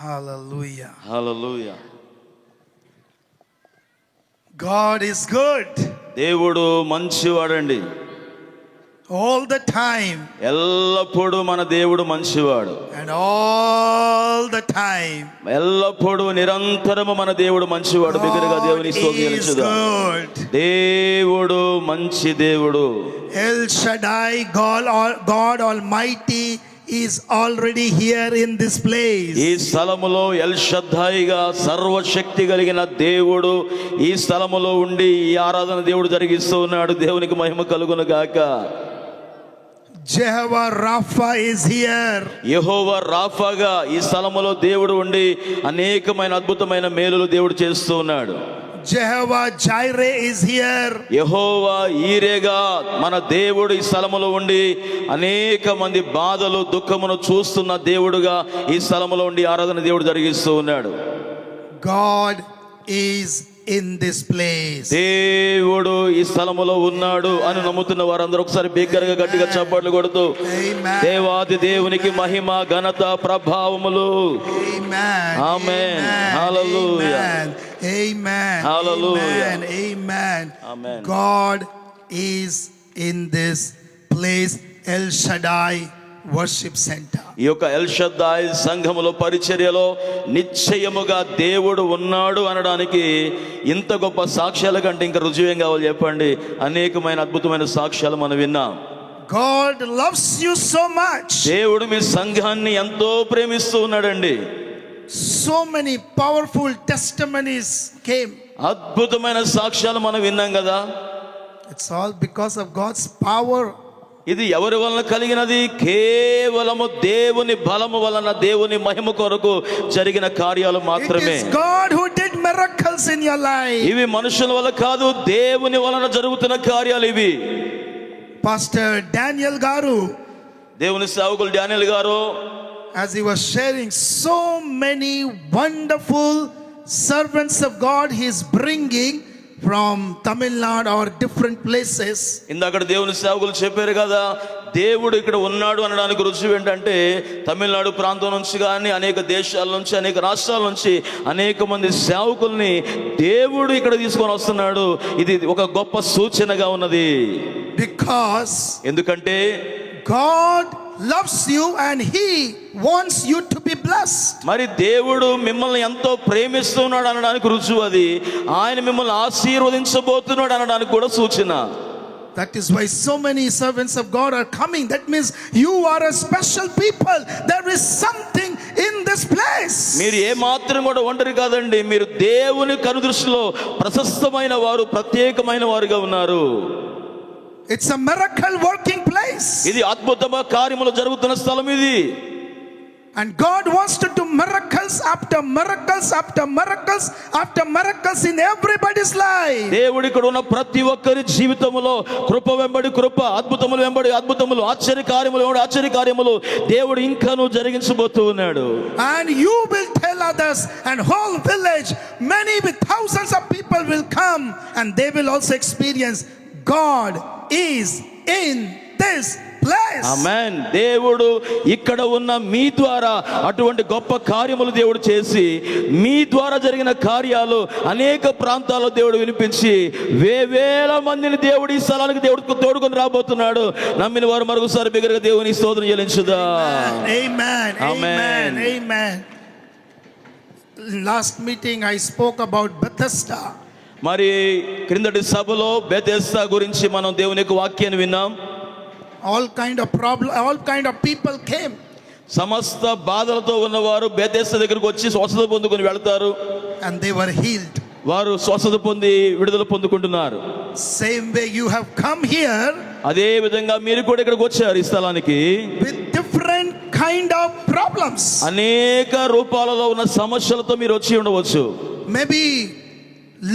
Hallelujah. Hallelujah. God is good దేవుడు మంచివాడండి. all the time. ఎల్లప్పుడూ మన దేవుడు మంచివాడు. And all the time. ఎల్లప్పుడూ నిరంతరము మన దేవుడు మంచివాడు. బిగ్గరగా దేవుని స్తోత్రం God is చెల్లించుదాం. good. దేవుడు మంచి దేవుడు. El Shaddai, God Almighty is already here in this place. ఈ స్థలములో ఎల్ షద్దాయిగా సర్వశక్తి కలిగిన దేవుడు ఈ స్థలములో ఉండి ఈ ఆరాధన దేవుడు జరిగిస్తూ ఉన్నాడు. దేవునికి మహిమ కలుగును గాక. Jehovah Rapha is here. యెహోవా రాఫాగా ఈ స్థలములో దేవుడు ఉండి అనేకమైన అద్భుతమైన మేలులు దేవుడు చేస్తూ ఉన్నాడు. Jehovah Jireh is here. యెహోవా ఈరేగా మన దేవుడు ఈ స్థలములో ఉండి అనేక మంది బాధలు దుఃఖమును చూస్తున్న దేవుడుగా ఈ స్థలములో ఉండి ఆరాధన దేవుడు జరిగిస్తూ ఉన్నాడు. God is in this place. దేవుడు ఈ స్థలములో ఉన్నాడు అని నమ్ముతున్న వారందరూ ఒకసారి బిగ్గరగా గట్టిగా చప్పట్లు కొడుతూ Amen. దేవాది దేవునికి మహిమ ఘనత ప్రభావములు. Amen. Amen. Hallelujah. Amen. Amen. Hallelujah. Amen. Amen. Amen. God is in this place. El Shaddai Worship Center. ఈ యొక్క ఎల్ షద్దాయి సంఘములో పరిచర్యలో నిశ్చయముగా దేవుడు ఉన్నాడు అనడానికి ఇంత గొప్ప సాక్ష్యాల కంటే ఇంకా రుజువేం కావాలి చెప్పండి. అనేకమైన అద్భుతమైన సాక్ష్యాలు మనం విన్నాం. God loves you so much. దేవుడు మీ సంఘాన్ని ఎంతో ప్రేమిస్తూ ఉన్నాడండి. So many powerful testimonies came. అద్భుతమైన సాక్ష్యాలు మనం విన్నాం కదా. It's all because of God's power. ఇది ఎవరి వలన కలిగినది? కేవలము దేవుని బలము వలన, దేవుని మహిమ కొరకు జరిగిన కార్యాలు మాత్రమే. It is God who did miracles in your life. ఇవి మనుషుల వల్ల కాదు, దేవుని వలన జరుగుతున్న కార్యాలు ఇవి. Pastor Daniel Garu, దేవుని సేవకులు డానియల్ గారు as he was sharing so many wonderful servants of God he is bringing from Tamil Nadu or different places. ఇందాక దేవుని సేవకులు చెప్పారు కదా, దేవుడు ఇక్కడ ఉన్నాడు అనడానికి రుజువు ఏంటంటే తమిళనాడు ప్రాంతం నుంచి కానీ అనేక దేశాల నుంచి, అనేక రాష్ట్రాల నుంచి అనేక మంది సేవకుల్ని దేవుడు ఇక్కడ తీసుకొని వస్తున్నాడు. ఇది ఒక గొప్ప సూచనగా ఉన్నది. Because ఎందుకంటే God loves you and he wants you to be blessed. మరి దేవుడు మిమ్మల్ని ఎంతో ప్రేమిస్తున్నాడు అనడానికి రుజువు అది. ఆయన మిమ్మల్ని ఆశీర్వదించబోతున్నాడు అనడానికి కూడా సూచన. That is why so many servants of God are coming. That means you are a special people. There is something in this place. మీరు ఏ మాత్రం కూడా ఒంటరి కాదండి. మీరు దేవుని కనుదృష్టిలో ప్రశస్తమైన వారు, ప్రత్యేకమైన వారుగా ఉన్నారు. It's a miracle working place. ఇది అద్భుతమైన కార్యములు జరుగుతున్న స్థలం ఇది. And God wants to do miracles after miracles after miracles after miracles in everybody's life. దేవుడు ఇక్కడ ఉన్న ప్రతి ఒక్కరి జీవితంలో కృప వెంబడి కృప, అద్భుతములు వెంబడి అద్భుతములు, ఆశ్చర్య కార్యములు వెంబడి ఆశ్చర్య కార్యములు దేవుడు ఇంకాను జరిగించబోతూ ఉన్నాడు. And you will tell others, and whole village, many with thousands of people will come and they will also experience God is in this place. ఆమేన్. దేవుడు ఇక్కడ ఉన్న మీ ద్వారా అటువంటి గొప్ప కార్యములు దేవుడు చేసి, మీ ద్వారా జరిగిన కార్యాలు అనేక ప్రాంతాల్లో దేవుడు వినిపించి వేవేల మందిని దేవుడు ఈ స్థలానికి దేవుడికి తోడుకొని రాబోతున్నాడు. నమ్మిన వారు మరొకసారి బిగ్గరగా దేవుని స్తోత్రం చెల్లించుదా. Amen. Amen. Amen. Last meeting I spoke about Bethesda. మరి క్రిందటి సభలో బెతెస్దా గురించి మనం దేవుని యొక్క వాక్యాన్ని విన్నాం. All kind of people came. సమస్త బాధలతో ఉన్నవారు బెతెస్దా దగ్గరికి వచ్చి స్వస్థత పొందుకొని వెళ్తారు. And they were healed. వారు స్వస్థత పొంది విడుదల పొందుకుంటున్నారు. Same way you have come here. అదే విధంగా మీరు కూడా ఇక్కడికి వచ్చారు ఈ స్థలానికి. With different kind of problems. అనేక రూపాలలో ఉన్న సమస్యలతో మీరు వచ్చి ఉండవచ్చు. Maybe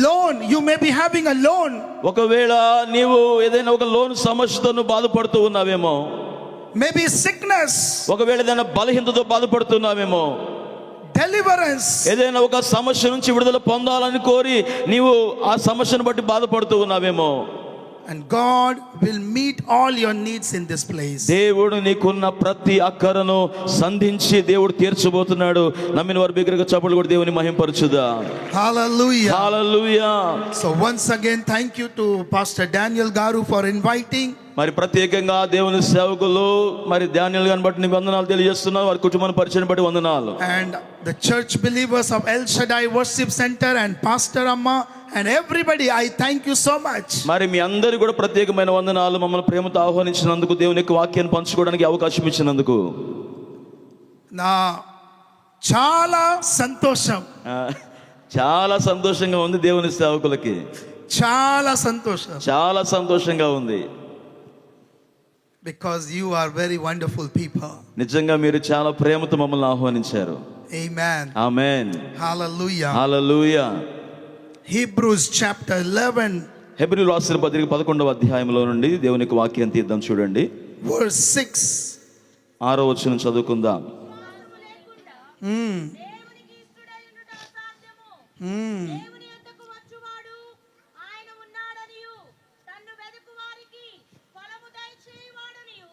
loan, you may be having a loan. ఒకవేళ నీవు ఏదైనా ఒక లోన్ సమస్యతో నువ్వు బాధపడుతూ ఉన్నావేమో. Maybe sickness. ఒకవేళ ఏదైనా బలహీనతతో బాధపడుతున్నావేమో. Deliverance. ఏదైనా ఒక సమస్య నుంచి విడుదల పొందాలని కోరి నీవు ఆ సమస్యను బట్టి బాధపడుతూ ఉన్నావేమో. And God will meet all your needs in this place. దేవుడు నీకున్న ప్రతి అక్కరను సంధించి దేవుడు తీర్చబోతున్నాడు. నమ్మిన వారి బిగ్గరగా చప్పట్లు కొట్టి దేవుని మహింపరచుదా. Hallelujah. Hallelujah. So once again, thank you to Pastor Daniel Garu for inviting. మరి ప్రత్యేకంగా దేవుని సేవకులు మరి డానియల్ గారిని బట్టి నీకు వందనాలు తెలియజేస్తున్నాను. వారి కుటుంబాన్ని పరిచయం బట్టి వందనాలు. And the church believers of El Shaddai Worship Center and Pastor Amma and everybody, I thank you so much. మరి మీ అందరికీ కూడా ప్రత్యేకమైన వందనాలు. మమ్మల్ని ప్రేమతో ఆహ్వానించినందుకు, దేవుని యొక్క వాక్యాన్ని పంచుకోవడానికి అవకాశం ఇచ్చినందుకు. నా చాలా సంతోషం, చాలా సంతోషంగా ఉంది. దేవుని సేవకులకి చాలా సంతోషం, చాలా సంతోషంగా ఉంది. because you are very wonderful people. నిజంగా మీరు చాలా ప్రేమతో మమ్మల్ని ఆహ్వానించారు. Amen. ఆమేన్. Hallelujah. హల్లెలూయా. Hebrews chapter 11 హెబ్రీయులకు రాసిన పత్రిక 11వ అధ్యాయంలో నుండి దేవుని యొక్క వాక్యం తీద్దాం. చూడండి, verse 6. 6వ వచనం చదువుకుందాం. దేవునికి ఇష్టడై ఉండుట అసాధ్యము. దేవుని యొద్దకు వచ్చువాడు ఆయన ఉన్నాడనియు తన్ను వెదుకు వారికి ఫలము దయచేయువాడనియు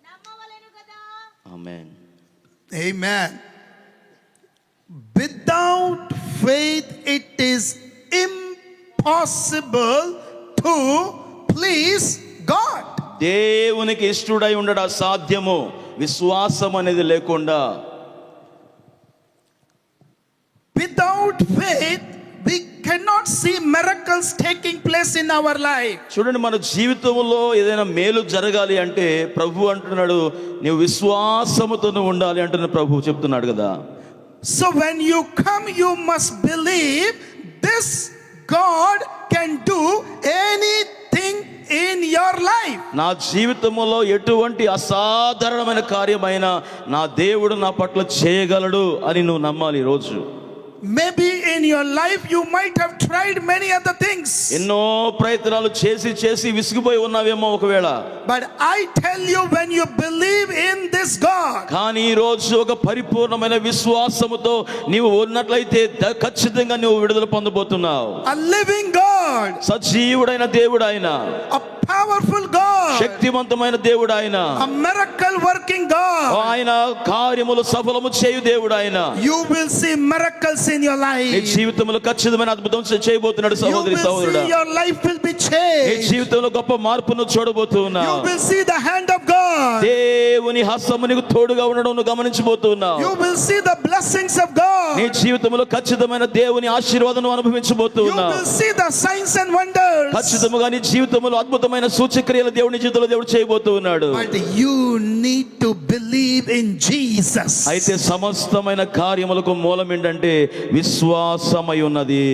నమ్మవలెను గదా. ఆమేన్. Amen. Without faith it is impossible to please God. దేవునికి ఇష్టడై ఉండడం అసాధ్యము, విశ్వాసం అనేది లేకుండా. Without faith we cannot see miracles taking place in our life. చూడండి, మన జీవితంలో ఏదైనా మేలు జరగాలి అంటే ప్రభు అంటున్నాడు, నీవు విశ్వాసముతో ఉండాలి అంటున్న ప్రభు చెప్తున్నాడు కదా. So when you come, you must believe this God can do anything in your life. నా జీవితంలో ఎటువంటి అసాధారణమైన కార్యమైన నా దేవుడు నా పట్ల చేయగలడు అని నువ్వు నమ్మాలి. ఈరోజు Maybe in your life you might have tried many other things, ఎన్నో ప్రయత్నాలు చేసి చేసి విసిగిపోయి ఉన్నావేమో ఒకవేళ. but I tell you, when you believe in this God, కానీ ఈ రోజు ఒక పరిపూర్ణమైన విశ్వాసముతో నీవు ఉన్నట్లయితే ఖచ్చితంగా నువ్వు విడుదల పొందబోతున్నావు. a living God, సజీవుడైన దేవుడు ఆయన, a powerful God, శక్తివంతమైన దేవుడు ఆయన, a miracle working God, ఆయన కార్యములు సఫలము చేయు దేవుడు ఆయన. you will see miracles in your నీ life. జీవితంలో ఖచ్చితమైన అద్భుతం చేయబోతున్నాడు You సహోదరి will సహోదరుడా. see your life will be నీ changed. జీవితంలో గొప్ప మార్పును చూడబోతున్నావు. You will see the hand of God. దేవుని హస్తము నీకు తోడుగా ఉండడం నువ్వు గమనించబోతున్నావు. You will see the blessings of God. నీ జీవితంలో ఖచ్చితమైన దేవుని ఆశీర్వాదం You అనుభవించబోతున్నావు. will see the signs and wonders. ఖచ్చితంగా నీ జీవితంలో అద్భుతమైన సూచక్రియలు దేవుని జీవితంలో దేవుడు చేయబోతున్నాడు. But you need to believe in Jesus. అయితే సమస్తమైన కార్యములకు మూలం ఏంటంటే విశ్వాసమై ఉన్నది.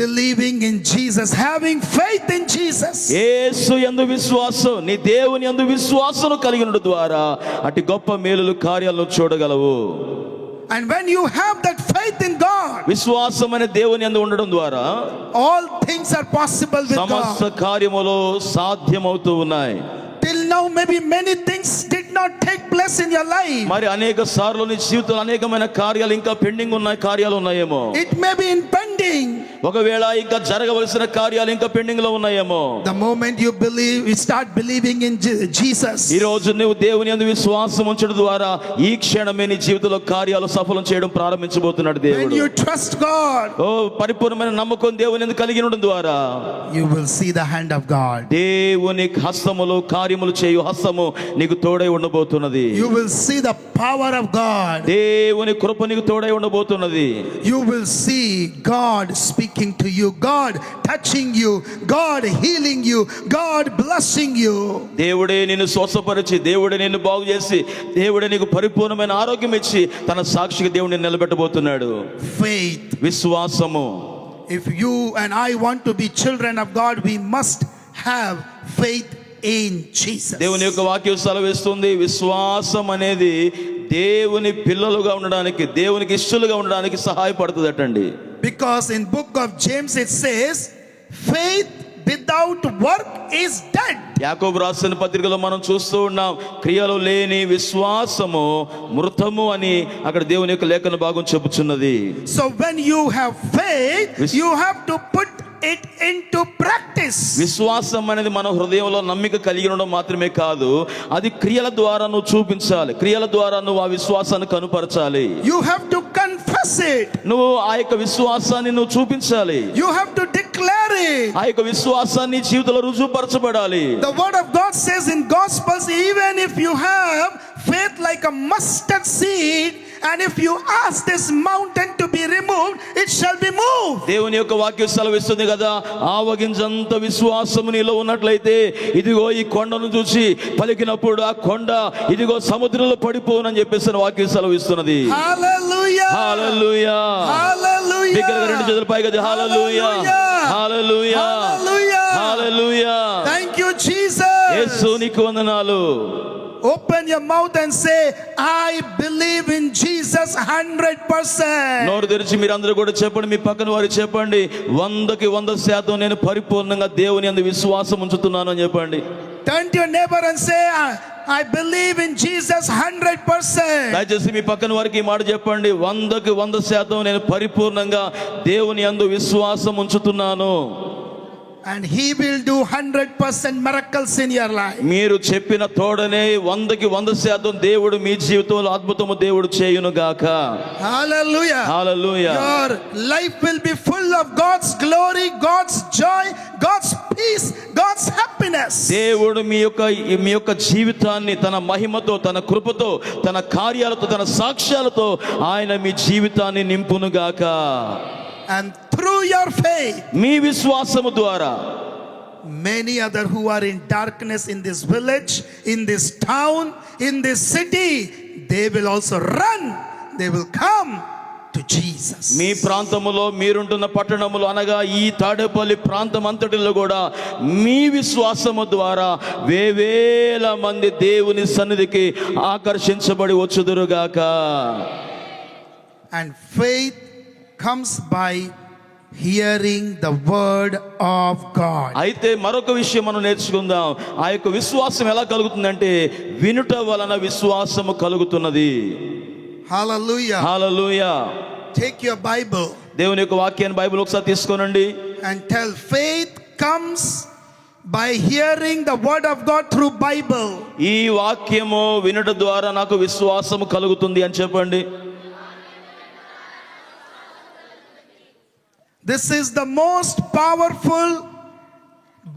Believing in Jesus, having faith in Jesus. యేసు యందు విశ్వాసం, నీ దేవుని యందు విశ్వాసం కలిగి ఉండడం ద్వారా అటు గొప్ప మేలులు కార్యాలను చూడగలవు. And when you have that faith in God, విశ్వాసం అనే దేవుని యందు ఉండడం ద్వారా all things are possible with సమస్త God. కార్యములు సాధ్యమవుతూ ఉన్నాయి. Till now maybe many things did not take place in your life. మరి అనేక సార్లు నీ జీవితంలో అనేకమైన కార్యాలు ఇంకా పెండింగ్ ఉన్న కార్యాలు ఉన్నాయేమో. It may be in pending. ఒకవేళ ఇంకా జరగవలసిన కార్యాలు ఇంకా పెండింగ్ లో ఉన్నాయేమో. The moment you believe, you start believing in Jesus. ఈ రోజు నువ్వు దేవుని యందు విశ్వాసం ఉంచడం ద్వారా ఈ క్షణమే నీ జీవితంలో కార్యాలు సఫలం చేయడం ప్రారంభించబోతున్నాడు When దేవుడు. you trust God, ఓ పరిపూర్ణమైన నమ్మకం దేవుని యందు కలిగి ఉండడం ద్వారా you will see the hand of God. దేవుని హస్తములు కార్యములు చేయు హస్తము నీకు తోడై ఉండబోతున్నది. You will see the power of God. దేవుని కృప నీకు తోడై ఉండబోతున్నది. You will see God speaking to you, God touching you, God healing you, God blessing you. దేవుడే నిన్ను స్వస్థపరిచి, దేవుడే నిన్ను బాగు చేసి, దేవుడే నీకు పరిపూర్ణమైన ఆరోగ్యం ఇచ్చి తన సాక్షిగా దేవుడిని నిలబెట్టబోతున్నాడు. Faith. విశ్వాసము. If you and I want to be children of God, we must have faith in Jesus. దేవుని యొక్క వాక్యం సెలవిస్తుంది, విశ్వాసం అనేది దేవుని పిల్లలుగా ఉండడానికి, దేవునికి ఇష్టలుగా ఉండడానికి సహాయపడుతుందటండి. Because in book of James it says, faith without work is dead. యాకోబు రాసిన పత్రికలో మనం చూస్తూ ఉన్నాం, క్రియలు లేని విశ్వాసము మృతము అని అక్కడ దేవుని యొక్క లేఖన భాగం చెబుతున్నది. So when you have faith, you have to put it into practice. విశ్వాసం అనేది మన హృదయంలో నమ్మిక కలిగి ఉండడం మాత్రమే కాదు, అది క్రియల ద్వారా నువ్వు చూపించాలి. క్రియల ద్వారా నువ్వు ఆ విశ్వాసాన్ని కనుపరచాలి. You have to confess it. నువ్వు ఆ యొక్క విశ్వాసాన్ని నువ్వు చూపించాలి. You have to declare it. ఆ యొక్క విశ్వాసాన్ని జీవితంలో రుజువుపరచబడాలి. The word of God says in Gospels, even if you have faith like a mustard seed, and if you ask this mountain to be removed, it shall be moved. దేవుని యొక్క వాక్యం సెలవిస్తుంది కదా, ఆవగింజంత విశ్వాసము నీలో ఉన్నట్లయితే ఇదిగో ఈ కొండను చూసి పలికినప్పుడు ఆ కొండ ఇదిగో సముద్రంలో పడిపోవునని చెప్పేసి వాక్యం సెలవిస్తున్నది. Hallelujah. హల్లెలూయా. Hallelujah. బిగ్గరగా రెండు చేతులు పైకి హల్లెలూయా. హల్లెలూయా. Hallelujah. Hallelujah. Thank you, Jesus. యేసు నీకు వందనాలు. Open your mouth and say, I believe in Jesus 100%. నోరు తెరిచి మీరందరూ కూడా చెప్పండి, మీ పక్కన వారు చెప్పండి, 100% నేను పరిపూర్ణంగా దేవుని యందు విశ్వాసం ఉంచుతున్నాను అని చెప్పండి. Turn to your neighbor and say, I believe in Jesus 100%. దయచేసి మీ పక్కన వారికి ఈ మాట చెప్పండి, 100% నేను పరిపూర్ణంగా దేవుని యందు విశ్వాసం ఉంచుతున్నాను. And he will do 100% miracles in your life. మీరు చెప్పిన తోడనే 100% దేవుడు మీ జీవితంలో అద్భుతము దేవుడు చేయును గాక. Hallelujah. Hallelujah. Your life will be full of God's glory, God's joy, God's peace, God's happiness. దేవుడు మీ యొక్క జీవితాన్ని తన మహిమతో, తన కృపతో, తన కార్యాలతో, తన సాక్ష్యాలతో ఆయన మీ జీవితాన్ని నింపును గాక. And through your faith, మీ విశ్వాసము ద్వారా many other who are in darkness in this village, in this town, in this city, they will also run. They will come to Jesus. మీ ప్రాంతములో, మీరుంటున్న పట్టణములో అనగా ఈ తాడేపల్లి ప్రాంతం అంతటిలో కూడా మీ విశ్వాసము ద్వారా వేవేల మంది దేవుని సన్నిధికి ఆకర్షించబడి వచ్చుదురుగాక. And faith comes by hearing the word of God. అయితే మరొక విషయం మనం నేర్చుకుందాం. ఆ యొక్క విశ్వాసం ఎలా కలుగుతుందంటే వినుట వలన విశ్వాసము కలుగుతున్నది. Hallelujah. Hallelujah. Take your Bible దేవుని యొక్క వాక్యాన్ని బైబిల్ ఒకసారి తీసుకోనండి. and tell, faith comes by hearing the word of God through Bible. ఈ వాక్యము వినుట ద్వారా నాకు విశ్వాసము కలుగుతుంది అని చెప్పండి. This is the most powerful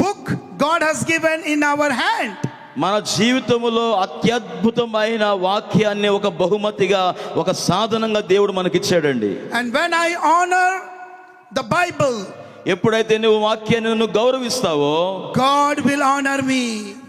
book God has given in our hand. మన జీవితములో అత్యద్భుతమైన వాక్యాన్ని ఒక బహుమతిగా, ఒక సాధనంగా దేవుడు మనకిచ్చాడండి. And when I honor the Bible, ఎప్పుడైతే నువ్వు వాక్యాన్ని నువ్వు గౌరవిస్తావో God will honor me.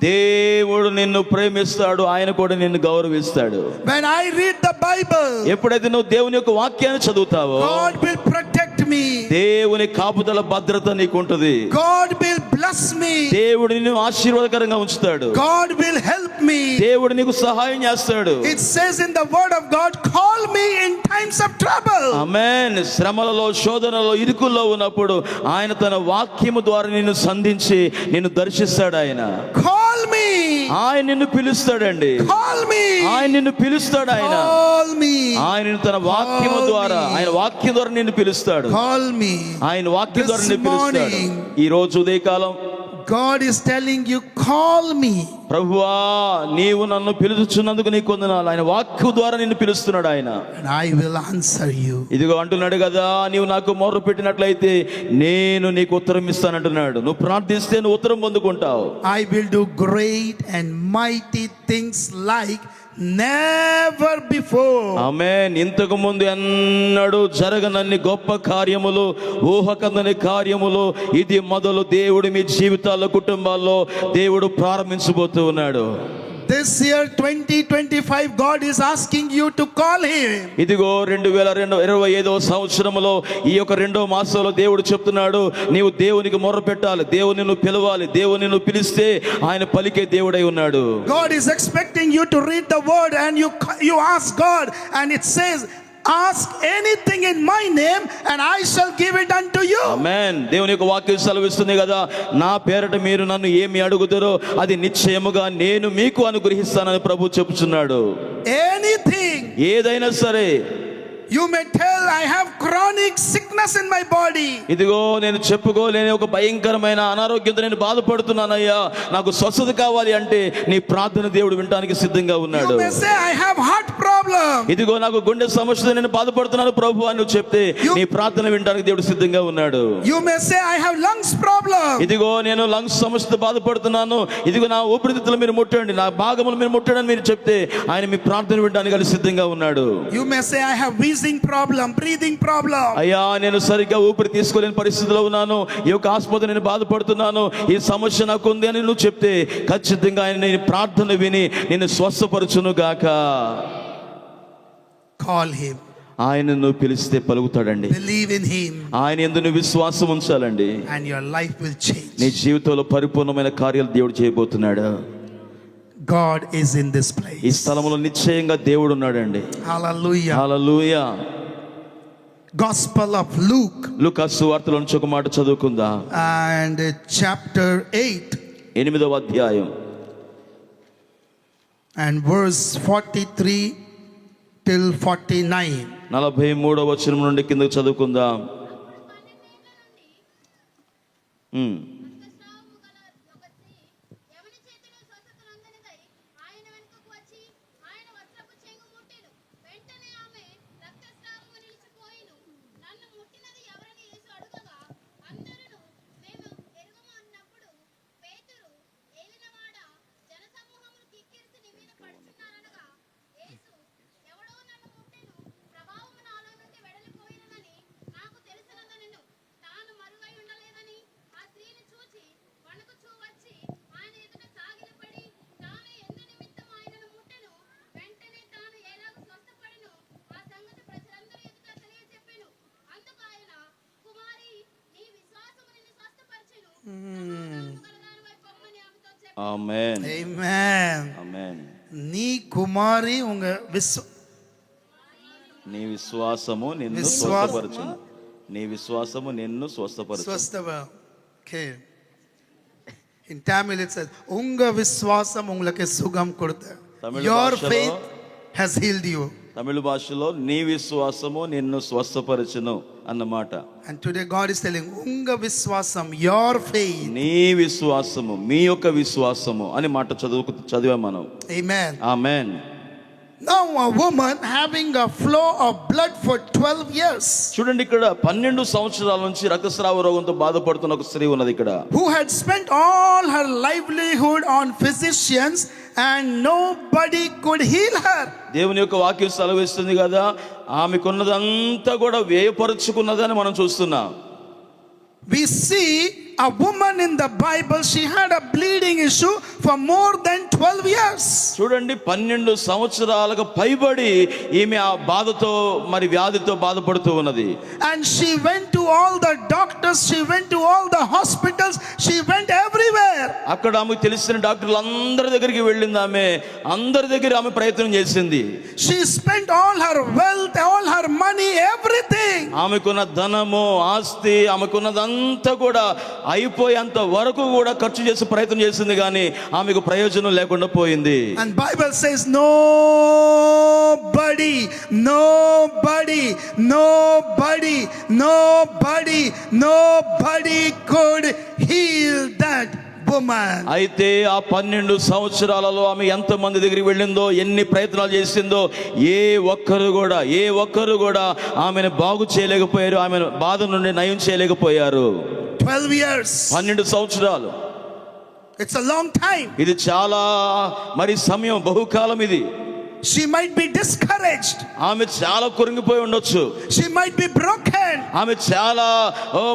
దేవుడు నిన్ను ప్రేమిస్తాడు, ఆయన కూడా నిన్ను గౌరవిస్తాడు. When I read the Bible, ఎప్పుడైతే నువ్వు దేవుని యొక్క వాక్యాన్ని చదువుతావో God will protect me. దేవుని కాపుదల భద్రత నీకుంటది. God will bless me. దేవుడు నిన్ను ఆశీర్వాదకరంగా ఉంచుతాడు. God will help me. దేవుడు నీకు సహాయం చేస్తాడు. It says in the word of God, call me in times of trouble. ఆమేన్. శ్రమలలో, శోధనలో, ఇరుకుల్లో ఉన్నప్పుడు ఆయన తన వాక్యము ద్వారా నిన్ను సంధించి నిన్ను దర్శిస్తాడు. ఆయన Call me. ఆయన నిన్ను పిలుస్తాడండి. Call me. ఆయన నిన్ను పిలుస్తాడు. ఆయన Call me. ఆయన తన వాక్యము ద్వారా, ఆయన వాక్యం ద్వారా నిన్ను పిలుస్తాడు. Call me. ఆయన వాక్యం ద్వారా నిన్ను పిలుస్తాడు. morning, ఈ రోజు ఉదయకాలం God is telling you, call me. ప్రభువా నీవు నన్ను పిలుచుచున్నందుకు నీకు వందనాలు. ఆయన వాక్కు ద్వారా నిన్ను పిలుస్తున్నాడు ఆయన. And I will answer you. ఇదిగో అంటున్నాడు కదా, నీవు నాకు మొర్ర పెట్టినట్లయితే నేను నీకు ఉత్తరం ఇస్తానంటున్నాడు. నువ్వు ప్రార్థిస్తే నువ్వు ఉత్తరం పొందుకుంటావు. I will do great and mighty things like never before. ఆమేన్. ఇంతకు ముందు ఎన్నడూ జరగనన్ని గొప్ప కార్యములు, ఊహకందని కార్యములు ఇది మొదలు దేవుడు మీ జీవితాల్లో, కుటుంబాల్లో దేవుడు ప్రారంభించబోతూ ఉన్నాడు. This year 2025, God is asking you to call him. ఇదిగో 2025వ సంవత్సరములో ఈ యొక్క 2వ మాసంలో దేవుడు చెప్తున్నాడు, నీవు దేవునికి మొర్ర పెట్టాలి, దేవుని నువ్వు పిలవాలి. దేవుని నువ్వు పిలిస్తే ఆయన పలికే దేవుడై ఉన్నాడు. God is expecting you to read the word and you ask God, and it says, ask anything in my name and I shall give it unto you. ఆమేన్. దేవుని యొక్క వాక్యం సెలవిస్తుంది కదా, నా పేరట మీరు నన్ను ఏమి అడుగుతారో అది నిశ్చయముగా నేను మీకు అనుగ్రహిస్తానని ప్రభు చెప్పుచున్నాడు. Anything. ఏదైనా సరే You may tell, I have chronic sickness in my body. ఇదిగో నేను చెప్పుకోలేని ఒక భయంకరమైన అనారోగ్యంతో నేను బాధపడుతున్నానయ్యా, నాకు స్వస్థత కావాలి అంటే నీ ప్రార్థన దేవుడు వినడానికి సిద్ధంగా ఉన్నాడు. You may say, I have heart problem. ఇదిగో నాకు గుండె సమస్యతో నేను బాధపడుతున్నాను ప్రభు అని నువ్వు చెప్తే నీ ప్రార్థన వినడానికి దేవుడు సిద్ధంగా ఉన్నాడు. You may say, I have lungs problem. ఇదిగో నేను లంగ్స్ సమస్యతో బాధపడుతున్నాను, ఇదిగో నా ఊపిరితిత్తులు మీరు ముట్టండి, నా భాగములు మీరు ముట్టండి అని మీరు చెప్తే ఆయన మీ ప్రార్థన వినడానికి ఆయన సిద్ధంగా ఉన్నాడు. You may say, I have wheezing problem, breathing problem. అయ్యా నేను సరిగ్గా ఊపిరి తీసుకోలేని పరిస్థితిలో ఉన్నాను, ఈ యొక్క ఆస్పత్రి నేను బాధపడుతున్నాను, ఈ సమస్య నాకు ఉంది అని నువ్వు చెప్తే ఖచ్చితంగా ఆయన నీ ప్రార్థన విని నిన్ను స్వస్థపరచును గాక. Call him. ఆయన నువ్వు పిలిస్తే పలుకుతాడండి. Believe in him. ఆయన యందు నువ్వు విశ్వాసం ఉంచాలండి. And your life will change. నీ జీవితంలో పరిపూర్ణమైన కార్యాలు దేవుడు చేయబోతున్నాడు. God is in this ఈ place. స్థలంలో నిశ్చయంగా దేవుడు ఉన్నాడండి. Hallelujah. Hallelujah. Gospel of Luke లూకా సువార్తలో నుంచి ఒక మాట చదువుకుందాం. and chapter 8 8వ అధ్యాయం and verse 43 till 49. 43వ వచనం నుండి కిందకు చదువుకుందాం. రక్తస్రావము గల ఒక స్త్రీ ఎవని చేతిలో స్వస్థతనందనిదై ఆయన వెనుకకు వచ్చి ఆయన వస్త్రపు చెంగు ముట్టెను. వెంటనే ఆమె రక్తస్రావము నిలిచిపోయెను. నన్ను ముట్టినది ఎవరని యేసు అడుగగా అందరూ మేము ఎరుగము అన్నప్పుడు పేతురు, ఏలినవాడా, జనసమూహములు కిక్కిరిసి నీ మీద పడుచున్నారనగా యేసు, ఎవడో నన్ను ముట్టెను, ప్రభావము నాలో నుండి వెడలిపోయినదని నాకు తెలిసినదనెను. తాను మరుగై ఉండలేదని ఆ స్త్రీని చూచి వణుకుచూ వచ్చి ఆయన ఎదుట సాగిలపడి తాను ఎందు నిమిత్తం ఆయనను ముట్టెను, వెంటనే తాను ఎలాగ స్వస్థపడెను ఆ సంగతి ప్రజలందరి ఎదుట తెలియజెప్పెను. అందుకు ఆయన, కుమారి, నీ విశ్వాసము నిన్ను స్వస్థపరిచెను, సమాధానము కలగానివై పొమ్మని ఆమెతో చెప్పెను. ఆమేన్. Amen. ఆమేన్. நீ குமாரி உங்க నీ విశ్వాసము నిన్ను విశ్వాసము స్వస్థపరచును. నీ విశ్వాసము నిన్ను స్వస్థపరచును. ஸ்வஸ்தவ. Okay. In Tamil it says, உங்க விசுவாசம் உங்களுக்கு சுகம் கொடுத்த. తమిళ Your భాషలో- faith has healed you. తమిళ భాషలో నీ విశ్వాసము నిన్ను స్వస్థపరచును అన్నమాట. And today God is telling, unga viswasam, your faith. నీ విశ్వాసము, మీ యొక్క విశ్వాసము అని మాట చదివాం మనం. Amen. Amen. Now a woman having a flow of blood for 12 years, చూడండి ఇక్కడ 12 సంవత్సరాల నుంచి రక్తస్రావ రోగంతో బాధపడుతున్న ఒక స్త్రీ ఉన్నది ఇక్కడ. who had spent all her livelihood on physicians and nobody could heal her. దేవుని యొక్క వాక్యం సెలవిస్తుంది కదా, ఆమెకున్నదంతా కూడా వ్యయపరుచుకున్నదని మనం చూస్తున్నాం. We see a woman in the Bible, she had a bleeding issue for more than 12 years. చూడండి 12 సంవత్సరాలకు పైబడి ఈమె ఆ బాధతో మరి వ్యాధితో బాధపడుతూ ఉన్నది. And she went to all the doctors, she went to all the hospitals, she went everywhere. అక్కడ ఆమెకు తెలిసిన డాక్టర్లు అందరి దగ్గరికి వెళ్ళింది. ఆమె అందరి దగ్గర ఆమె ప్రయత్నం చేసింది. She spent all her wealth, all her money, everything. ఆమెకున్న ధనము, ఆస్తి, ఆమెకున్నదంతా కూడా అయిపోయేంత వరకు కూడా ఖర్చు చేసి ప్రయత్నం చేసింది, కానీ ఆమెకు ప్రయోజనం లేకుండా పోయింది. And Bible says nobody could heal that woman. అయితే ఆ 12 సంవత్సరాలలో ఆమె ఎంత మంది దగ్గరికి వెళ్ళిందో, ఎన్ని ప్రయత్నాలు చేసిందో, ఏ ఒక్కరు కూడా ఆమెను బాగు చేయలేకపోయారు, ఆమెను బాధ నుండి నయం చేయలేకపోయారు. 12 years. 12 సంవత్సరాలు. It's a long time. ఇది చాలా మరి సమయం, బహుకాలం ఇది. She might be discouraged. ఆమె చాలా కృంగిపోయి ఉండొచ్చు. She might be broken. ఆమె చాలా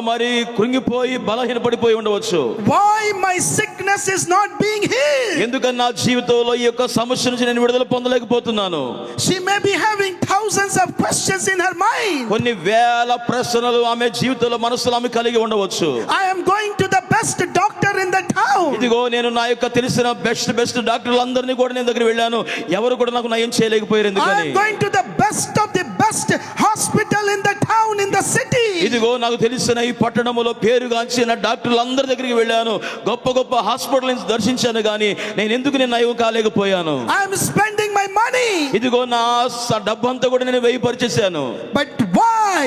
మరి కృంగిపోయి బలహీనపడిపోయి ఉండవచ్చు. Why my sickness is not being healed? ఎందుకని నా జీవితంలో ఈ యొక్క సమస్య నుంచి నేను విడుదల పొందలేకపోతున్నాను. She may be having thousands of questions in her mind. కొన్ని వేల ప్రశ్నలు ఆమె జీవితంలో మనసులో ఆమె కలిగి ఉండవచ్చు. I am going to the best doctor in the town. ఇదిగో నేను నా యొక్క తెలిసిన బెస్ట్ డాక్టర్లు అందరినీ కూడా నేను దగ్గర వెళ్ళాను, ఎవరు కూడా నాకు నయం చేయలేకపోయారు. I ఎందుకని am going to the best of the best best hospital in the town, in the city. ఇదిగో నాకు తెలిసిన ఈ పట్టణములో పేరుగాంచిన డాక్టర్లు అందరి దగ్గరికి వెళ్ళాను, గొప్ప గొప్ప హాస్పిటల్స్ దర్శించాను, కానీ నేను ఎందుకు నేను నయం కాలేకపోయాను? I am spending my money. ఇదిగో నా డబ్బంతా కూడా నేను వ్యయపరిచేశాను. But why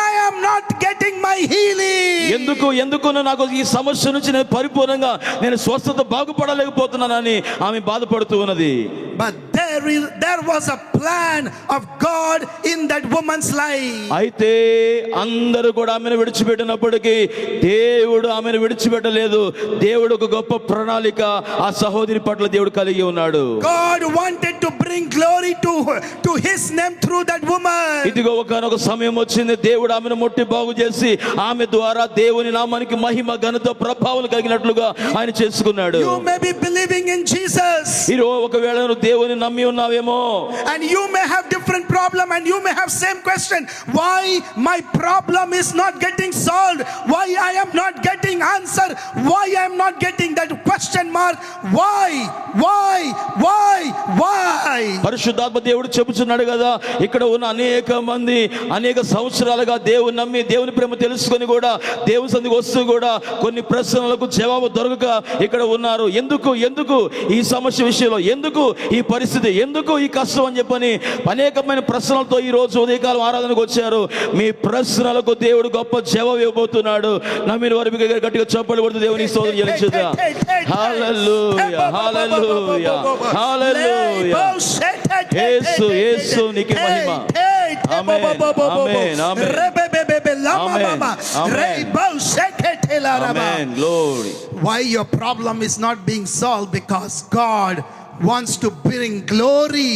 I am not getting my healing? ఎందుకు నాకు ఈ సమస్య నుంచి నేను పరిపూర్ణంగా నేను స్వస్థత బాగుపడలేకపోతున్నానని ఆమె బాధపడుతూ ఉన్నది. But there was a plan of God in that woman's life. అయితే అందరూ కూడా ఆమెను విడిచిపెట్టినప్పటికీ దేవుడు ఆమెను విడిచిపెట్టలేదు. దేవుడు ఒక గొప్ప ప్రణాళిక ఆ సహోదరి పట్ల దేవుడు కలిగి ఉన్నాడు. God wanted to bring glory to his name through that woman. ఇదిగో ఒకనొక సమయం వచ్చింది, దేవుడు ఆమెను ముట్టి బాగు చేసి ఆమె ద్వారా దేవుని నామానికి మహిమ ఘనత ప్రభావం కలిగినట్లుగా ఆయన చేసుకున్నాడు. You may be believing in Jesus. ఈరోజు ఒకవేళ నువ్వు దేవుని నమ్మి ఉన్నావేమో, and you may have different problem, and you may have same question, why my problem is not getting solved, why I am not getting answer, why I am not getting that question mark, why పరిశుద్ధాత్మ దేవుడు చెబుతున్నాడు కదా, ఇక్కడ ఉన్న అనేక మంది అనేక సంవత్సరాలుగా దేవుని నమ్మి దేవుని ప్రేమ తెలుసుకొని కూడా దేవుని సన్నిధికి వస్తూ కూడా కొన్ని ప్రశ్నలకు జవాబు దొరకక ఇక్కడ ఉన్నారు. ఎందుకు ఈ సమస్య విషయంలో, ఎందుకు ఈ పరిస్థితి, ఎందుకు ఈ కష్టం అని చెప్పని అనేకమైన ప్రశ్నలతో ఈ రోజు ఉదయకాలం ఆరాధనకు వచ్చారు. మీ ప్రశ్నలకు దేవుడు గొప్ప జవాబు ఇవ్వబోతున్నాడు. నమ్మిన వారి గట్టిగా చప్పట్లు కొడుతూ దేవునికి స్తోత్రం చెల్లించుదా. హల్లెలూయా, హల్లెలూయా, హల్లెలూయా. యేసు నీకే మహిమ. ఆమేన్, ఆమేన్, ఆమేన్. Amen. Glory. Why your problem is not being solved? Because God wants to bring glory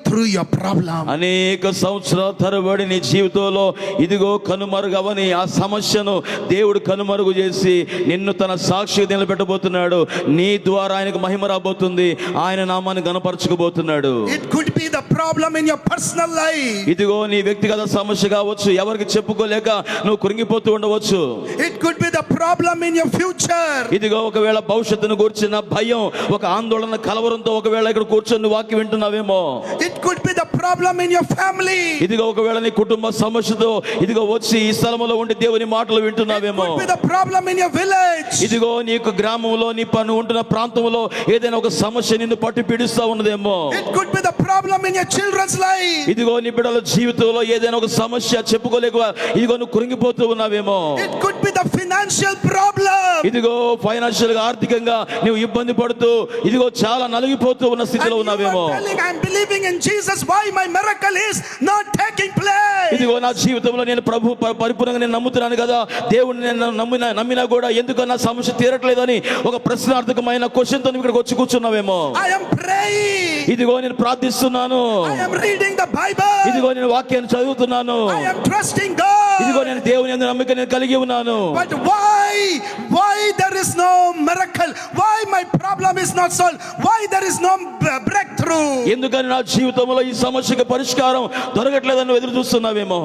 through your problem. అనేక సంవత్సరాల తరబడి నీ జీవితంలో ఇదిగో కనుమరుగవని ఆ సమస్యను దేవుడు కనుమరుగు చేసి నిన్ను తన సాక్షిగా నిలబెట్టబోతున్నాడు. నీ ద్వారా ఆయనకు మహిమ రాబోతుంది, ఆయన నామాన్ని గణపరచుకోబోతున్నాడు. It could be the problem in your personal life. ఇదిగో నీ వ్యక్తిగత సమస్య కావచ్చు, ఎవరికి చెప్పుకోలేక నువ్వు కృంగిపోతూ ఉండవచ్చు. It could be the problem in your future. ఇదిగో ఒకవేళ భవిష్యత్తును కూర్చున్న భయం, ఒక ఆందోళన, కలవరంతో ఒకవేళ ఇక్కడ కూర్చొని వాక్యం వింటున్నావేమో. It could be the problem in your family. ఇదిగో ఒకవేళ నీ కుటుంబ సమస్యతో ఇదిగో వచ్చి ఈ స్థలంలో ఉండి దేవుని మాటలు వింటున్నావేమో. It could be the problem in your village. ఇదిగో నీకు గ్రామంలో నీ పన్ను ఉంటున్న ప్రాంతంలో ఏదైనా ఒక సమస్య నిన్ను పట్టి పీడిస్తా ఉన్నదేమో. It could be the problem in your children's life. ఇదిగో నీ బిడ్డల జీవితంలో ఏదైనా ఒక సమస్య చెప్పుకోలేక ఇదిగో నువ్వు కృంగిపోతూ ఉన్నావేమో. It could be the financial problem. ఇదిగో ఫైనాన్షియల్ గా ఆర్థికంగా నువ్వు ఇబ్బంది పడుతూ ఇదిగో చాలా నలిగిపోతూ ఉన్న స్థితిలో ఉన్నావేమో. I'm believing in Jesus, why my miracle is not taking place? ఇదిగో నా జీవితంలో నేను ప్రభు పరిపూర్ణంగా నేను నమ్ముతున్నాను కదా, దేవుడిని నేను నమ్మినా కూడా ఎందుకు నా సమస్య తీరట్లేదని ఒక ప్రశ్నార్థకమైన క్వశ్చన్ తో ఇక్కడికి వచ్చి కూర్చున్నావేమో. I am praying. ఇదిగో నేను ప్రార్థిస్తున్నాను, I am reading the Bible. ఇదిగో నేను వాక్యాన్ని చదువుతున్నాను, I am trusting God. ఇదిగో నేను దేవుని యందు నమ్మిక నేను కలిగి ఉన్నాను. But why there is no miracle? Why my problem is not solved? Why there is no breakthrough? ఎందుకని నా జీవితంలో ఈ సమస్యకి పరిష్కారం దొరకట్లేదని నువ్వు ఎదురు చూస్తున్నావేమో.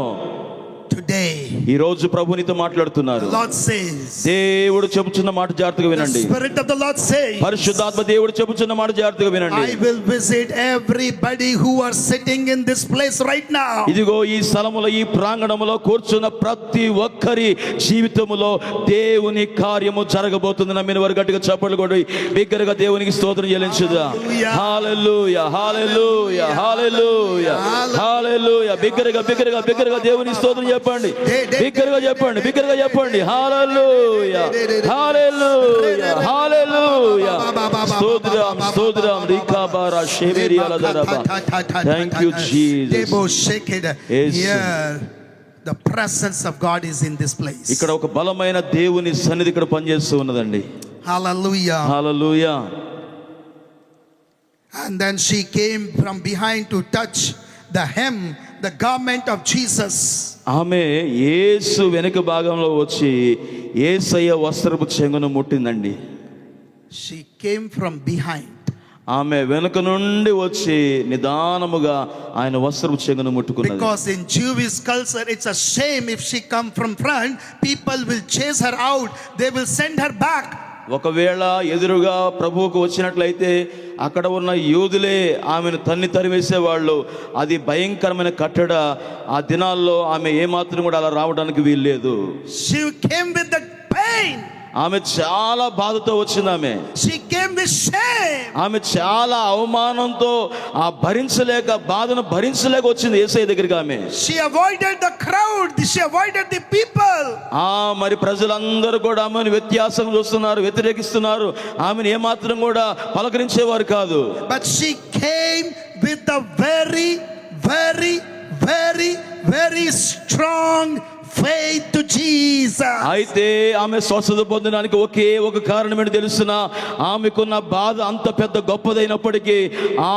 Today ఈ రోజు ప్రభు నీతో మాట్లాడుతున్నారు. the Lord says, దేవుడు చెబుతున్న మాట జాగ్రత్తగా వినండి. the Spirit of the Lord says, పరిశుద్ధాత్మ దేవుడు చెబుతున్న మాట జాగ్రత్తగా వినండి. I will visit everybody who are sitting in this place right now. ఇదిగో ఈ స్థలములో ఈ ప్రాంగణములో కూర్చున్న ప్రతి ఒక్కరి జీవితములో దేవుని కార్యము జరగబోతుంది. నమ్మిన వారు గట్టిగా చప్పట్లు కొట్టి బిగ్గరగా దేవునికి స్తోత్రం చెల్లించుదా. హల్లెలూయా, హల్లెలూయా, హల్లెలూయా, హల్లెలూయా. బిగ్గరగా దేవునికి స్తోత్రం చెప్పండి, బిగ్గరగా చెప్పండి. హల్లెలూయా, హల్లెలూయా, హల్లెలూయా. స్తోత్రం రికాబారా షెబెరియాల దరబా. Thank you Jesus. Here the presence of God is in this place. ఇక్కడ ఒక బలమైన దేవుని సన్నిధి ఇక్కడ పనిచేస్తూ ఉన్నదండి. Hallelujah. Hallelujah. And then she came from behind to touch the hem, the garment of Jesus. ఆమె యేసు వెనుక భాగంలో వచ్చి యేసయ్య వస్త్రపు చెంగును ముట్టిందండి. She came from behind. ఆమె వెనుక నుండి వచ్చి నిదానముగా ఆయన వస్త్రపు చెంగును ముట్టుకున్నది. Because in Jewish culture it's a shame if she come from front, people will chase her out, they will send her back. ఒకవేళ ఎదురుగా ప్రభువుకు వచ్చినట్లయితే అక్కడ ఉన్న యూదులే ఆమెను తరివేసేవాళ్ళు. అది భయంకరమైన కట్టడ. ఆ దినాల్లో ఆమె ఏమాత్రం కూడా అలా రావడానికి వీల్లేదు. She came with that pain. ఆమె చాలా బాధతో వచ్చింది. She came with shame. ఆమె చాలా అవమానంతో ఆ బాధను భరించలేక వచ్చింది యేసయ్య దగ్గరికి. ఆమె She avoided the crowd. She avoided the people. మరి ప్రజలందరూ కూడా ఆమెను వ్యత్యాసం చూస్తున్నారు, వ్యతిరేకిస్తున్నారు. ఆమెను ఏమాత్రం కూడా పలకరించేవారు కాదు. But she came with the very, very, very, very strong faith to Jesus. అయితే ఆమె స్వస్థత పొందడానికి ఒకే ఒక కారణం ఏంటి తెలుసునా? ఆమెకున్న బాధ అంత పెద్ద గొప్పదైనప్పటికీ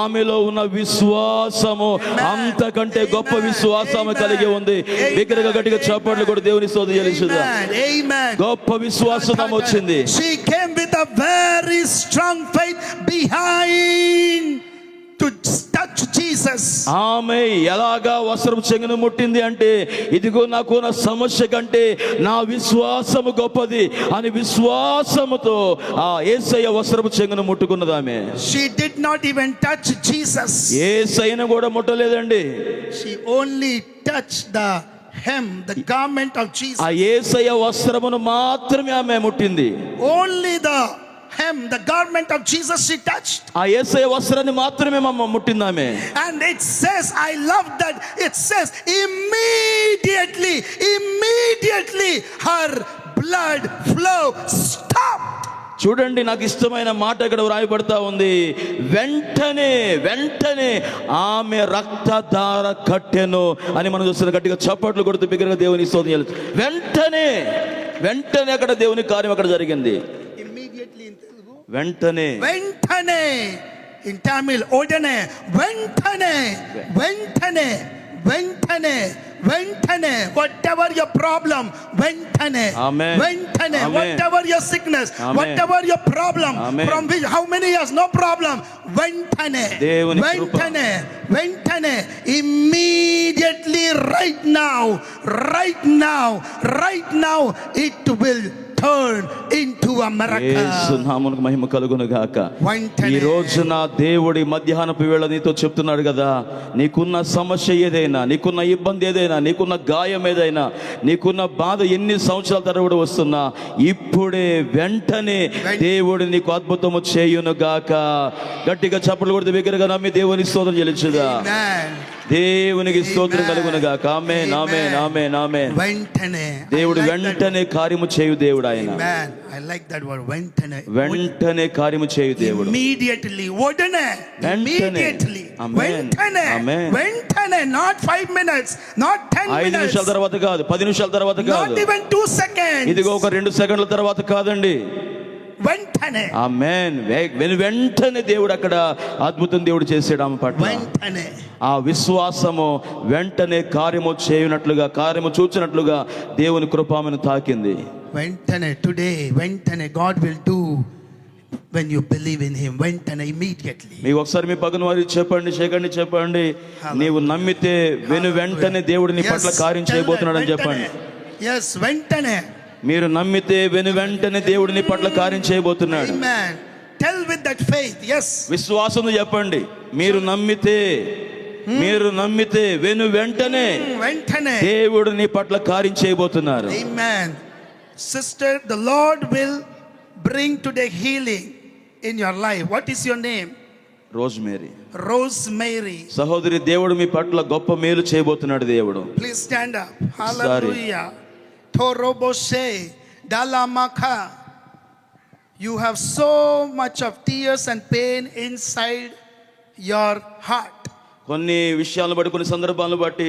ఆమెలో ఉన్న విశ్వాసము అంతకంటే గొప్ప విశ్వాసం కలిగి ఉంది. బిగ్గరగా గట్టిగా చప్పట్లు కూడా దేవుని స్తోత్రం చెల్లించుదా. గొప్ప విశ్వాసం వచ్చింది. She came with a very strong faith behind to touch Jesus. ఆమె ఎలాగా వస్త్రపు చెంగును ముట్టింది అంటే, ఇదిగో నాకున్న సమస్య కంటే నా విశ్వాసము గొప్పది అని విశ్వాసముతో ఆ యేసయ్య వస్త్రపు చెంగును ముట్టుకున్నది ఆమె. She did not even touch Jesus. యేసయ్యను కూడా ముట్టలేదండి. She only touched the hem, the garment of Jesus. ఆ యేసయ్య వస్త్రమును మాత్రమే ఆమె ముట్టింది. Only the hem, the garment of Jesus she touched. ఆ యేసయ్య వస్త్రాన్ని మాత్రమే ముట్టింది ఆమె. And it says, I love that it says immediately her blood flow stopped. చూడండి, నాకు ఇష్టమైన మాట ఇక్కడ వ్రాయబడతా ఉంది. వెంటనే ఆమె రక్తధార కట్టెను అని మనం చూస్తున్న. గట్టిగా చప్పట్లు కొడుతూ బిగ్గరగా దేవుని స్తోత్రం చేయాలి. వెంటనే అక్కడ దేవుని కార్యం అక్కడ జరిగింది. Immediately in Telugu, వెంటనే in Tamil odane, వెంటనే whatever your problem, వెంటనే Amen. Amen. whatever your sickness, Amen. whatever your problem, Amen. from which how many years no problem, వెంటనే immediately right now it will turn into a miracle. యేసు నామమునకు మహిమ కలుగును గాక. ఈ రోజున దేవుడి మధ్యాహ్నపు వేళ నీతో చెప్తున్నాడు కదా, నీకున్న సమస్య ఏదైనా, నీకున్న ఇబ్బంది ఏదైనా, నీకున్న గాయం ఏదైనా, నీకున్న బాధ ఎన్ని సంవత్సరాల తరబడి వస్తున్నా, ఇప్పుడే వెంటనే దేవుడు నీకు అద్భుతము చేయును గాక. గట్టిగా చప్పట్లు కొడితే బిగ్గరగా నమ్మి దేవుని స్తోత్రం చెల్లించుదా. దేవునికి స్తోత్రం కలుగును గాక. ఆమేన్, ఆమేన్, ఆమేన్, ఆమేన్. దేవుడు వెంటనే కార్యము చేయు దేవుడు ఆయన. I like that word, వెంటనే కార్యము చేయు దేవుడు. Immediately, not 5 minutes, not 10 minutes, 5 నిమిషాల తర్వాత కాదు, 10 నిమిషాల తర్వాత కాదు, not even 2 seconds. ఇదిగో ఒక 2 సెకండ్ల తర్వాత కాదండి. వెంటనే, ఆమేన్. వెంటనే దేవుడు అక్కడ అద్భుతం దేవుడు చేసాడు ఆమె పట్ల. ఆ విశ్వాసము వెంటనే కార్యము చేయునట్లుగా, కార్యము చూచినట్లుగా దేవుని కృప ఆమెను తాకింది. వెంటనే God will do when you believe in him. వెంటనే, immediately. మీకు ఒకసారి మీ పక్కన వారికి చెప్పండి, నీవు నమ్మితే వెంటనే దేవుడు నీ పట్ల కార్యం చేయబోతున్నాడు అని చెప్పండి. yes, వెంటనే. మీరు నమ్మితే వెంటనే దేవుడు నీ పట్ల కార్యం చేయబోతున్నాడు. Amen. Tell with that faith. Yes. విశ్వాసంతో చెప్పండి. మీరు నమ్మితే వెంటనే దేవుడు నీ పట్ల కార్యం చేయబోతున్నారు. Amen. Sister, the Lord will bring today healing in your life. What is your name? Rosemary. సహోదరి, దేవుడు మీ పట్ల గొప్ప మేలు చేయబోతున్నాడు దేవుడు. Please stand up. Hallelujah. Toroboshe dalamaka. You have so much of tears and pain inside your heart. కొన్ని విషయాలను బట్టి, కొన్ని సందర్భాలను బట్టి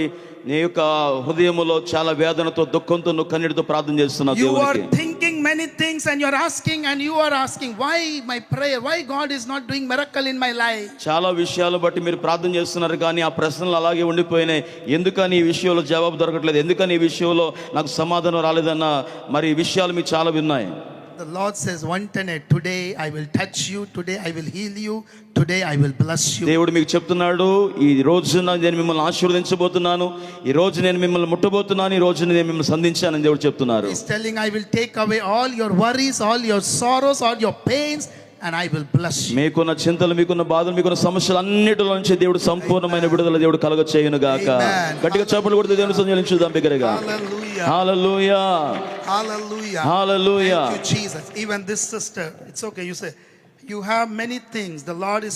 నీ యొక్క హృదయములో చాలా వేదనతో, దుఃఖంతో, నువ్వు కన్నీటితో ప్రార్థన చేస్తున్నావు. You are thinking many things and you are asking why my prayer, why God is not doing miracle in my life. చాలా విషయాలను బట్టి మీరు ప్రార్థన చేస్తున్నారు, కానీ ఆ ప్రశ్నలు అలాగే ఉండిపోయినాయి. ఎందుకని ఈ విషయంలో జవాబు దొరకట్లేదు, ఎందుకని ఈ విషయంలో నాకు సమాధానం రాలేదన్న మరి విషయాలు మీకు చాలా విన్నాయి. The Lord says, "Vantane, today I will touch you, today I will heal you, today I will bless you." దేవుడు మీకు చెప్తున్నాడు, ఈ రోజున నేను మిమ్మల్ని ఆశీర్వదించబోతున్నాను, ఈ రోజు నేను మిమ్మల్ని ముట్టబోతున్నాను, ఈ రోజు నేను మిమ్మల్ని సంధించానని దేవుడు చెప్తున్నారు. He's telling, "I will take away all your worries, all your sorrows, all your pains, and I will bless you." మీకున్న చింతలు, మీకున్న బాధలు, మీకున్న సమస్యలు అన్నిటిలో నుంచి దేవుడు సంపూర్ణమైన విడుదల దేవుడు కలుగ చేయను గాక. Amen. గట్టిగా చప్పట్లు కొడితే దేవుని సంజలించుదాం బిగ్గరగా. Hallelujah. Hallelujah, Hallelujah. Hallelujah. Thank you, Jesus. Even this sister, it's okay. You say, you have many things. The Lord is,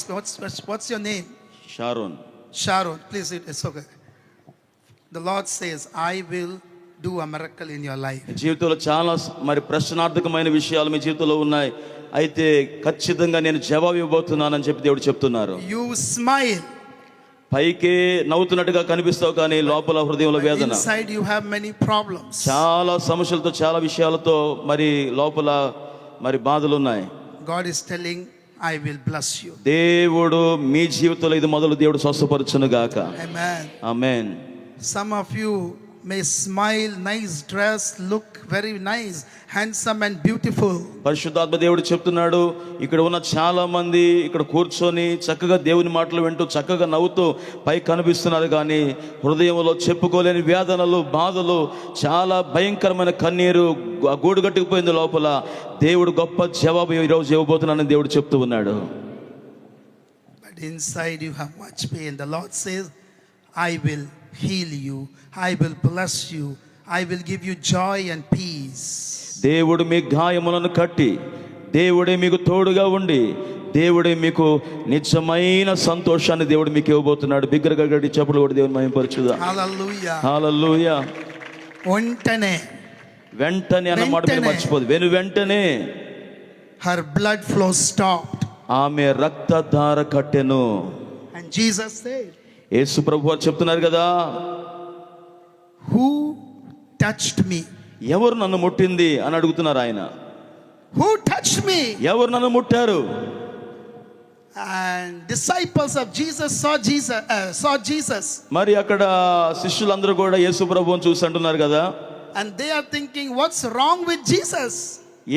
what's your name? Sharon. Sharon. Please, it's okay. The Lord says, "I will do a miracle in your life." జీవితంలో చాలా మరి ప్రశ్నార్థకమైన విషయాలు మీ జీవితంలో ఉన్నాయి, అయితే ఖచ్చితంగా నేను జవాబు ఇవ్వబోతున్నానని చెప్పి దేవుడు చెప్తున్నారు. You smile. పైకి నవ్వుతున్నట్టుగా కనిపిస్తావు, కానీ లోపల హృదయంలో వేదన, Inside you have many problems. చాలా సమస్యలతో, చాలా విషయాలతో మరి లోపల మరి బాధలు ఉన్నాయి. God is telling, "I will bless you." దేవుడు మీ జీవితంలో ఇది మొదలు దేవుడు స్వస్థపరచును గాక. Amen. Amen. Some of you may smile, nice dress, look very nice, handsome and beautiful. పరిశుద్ధాత్మ దేవుడు చెప్తున్నాడు, ఇక్కడ ఉన్న చాలా మంది ఇక్కడ కూర్చొని చక్కగా దేవుని మాటలు వింటూ చక్కగా నవ్వుతూ పై కనిపిస్తున్నారు, కానీ హృదయంలో చెప్పుకోలేని వేదనలు, బాధలు, చాలా భయంకరమైన కన్నీరు గూడు కట్టుకుపోయింది లోపల. దేవుడు గొప్ప జవాబు ఈరోజు ఇవ్వబోతున్నానని దేవుడు చెప్తూ ఉన్నాడు. But inside you have much pain. The Lord says, "I will heal you, I will bless you, I will give you joy and peace." దేవుడు మీ గాయములను కట్టి, దేవుడే మీకు తోడుగా ఉండి, దేవుడే మీకు నిజమైన సంతోషాన్ని దేవుడు మీకు ఇవ్వబోతున్నాడు. బిగ్గరగా గట్టి చప్పులు కూడా దేవుని మహిమపరచుదాం. Hallelujah. హల్లెలూయా. Vantane, వెంటనే అన్న మాట మీరు మర్చిపోదు. వెంటనే her blood flow stopped. ఆమె రక్తధార కట్టెను. And Jesus said, యేసు ప్రభు వారు చెప్తున్నారు కదా, "Who touched me?" ఎవరు నన్ను ముట్టింది అని అడుగుతున్నారు ఆయన. Who touched me? ఎవరు నన్ను ముట్టారు? And disciples of Jesus saw Jesus. మరి అక్కడ శిష్యులందరూ కూడా యేసు ప్రభువుని చూసి అంటున్నారు కదా, And they are thinking, "What's wrong with Jesus?"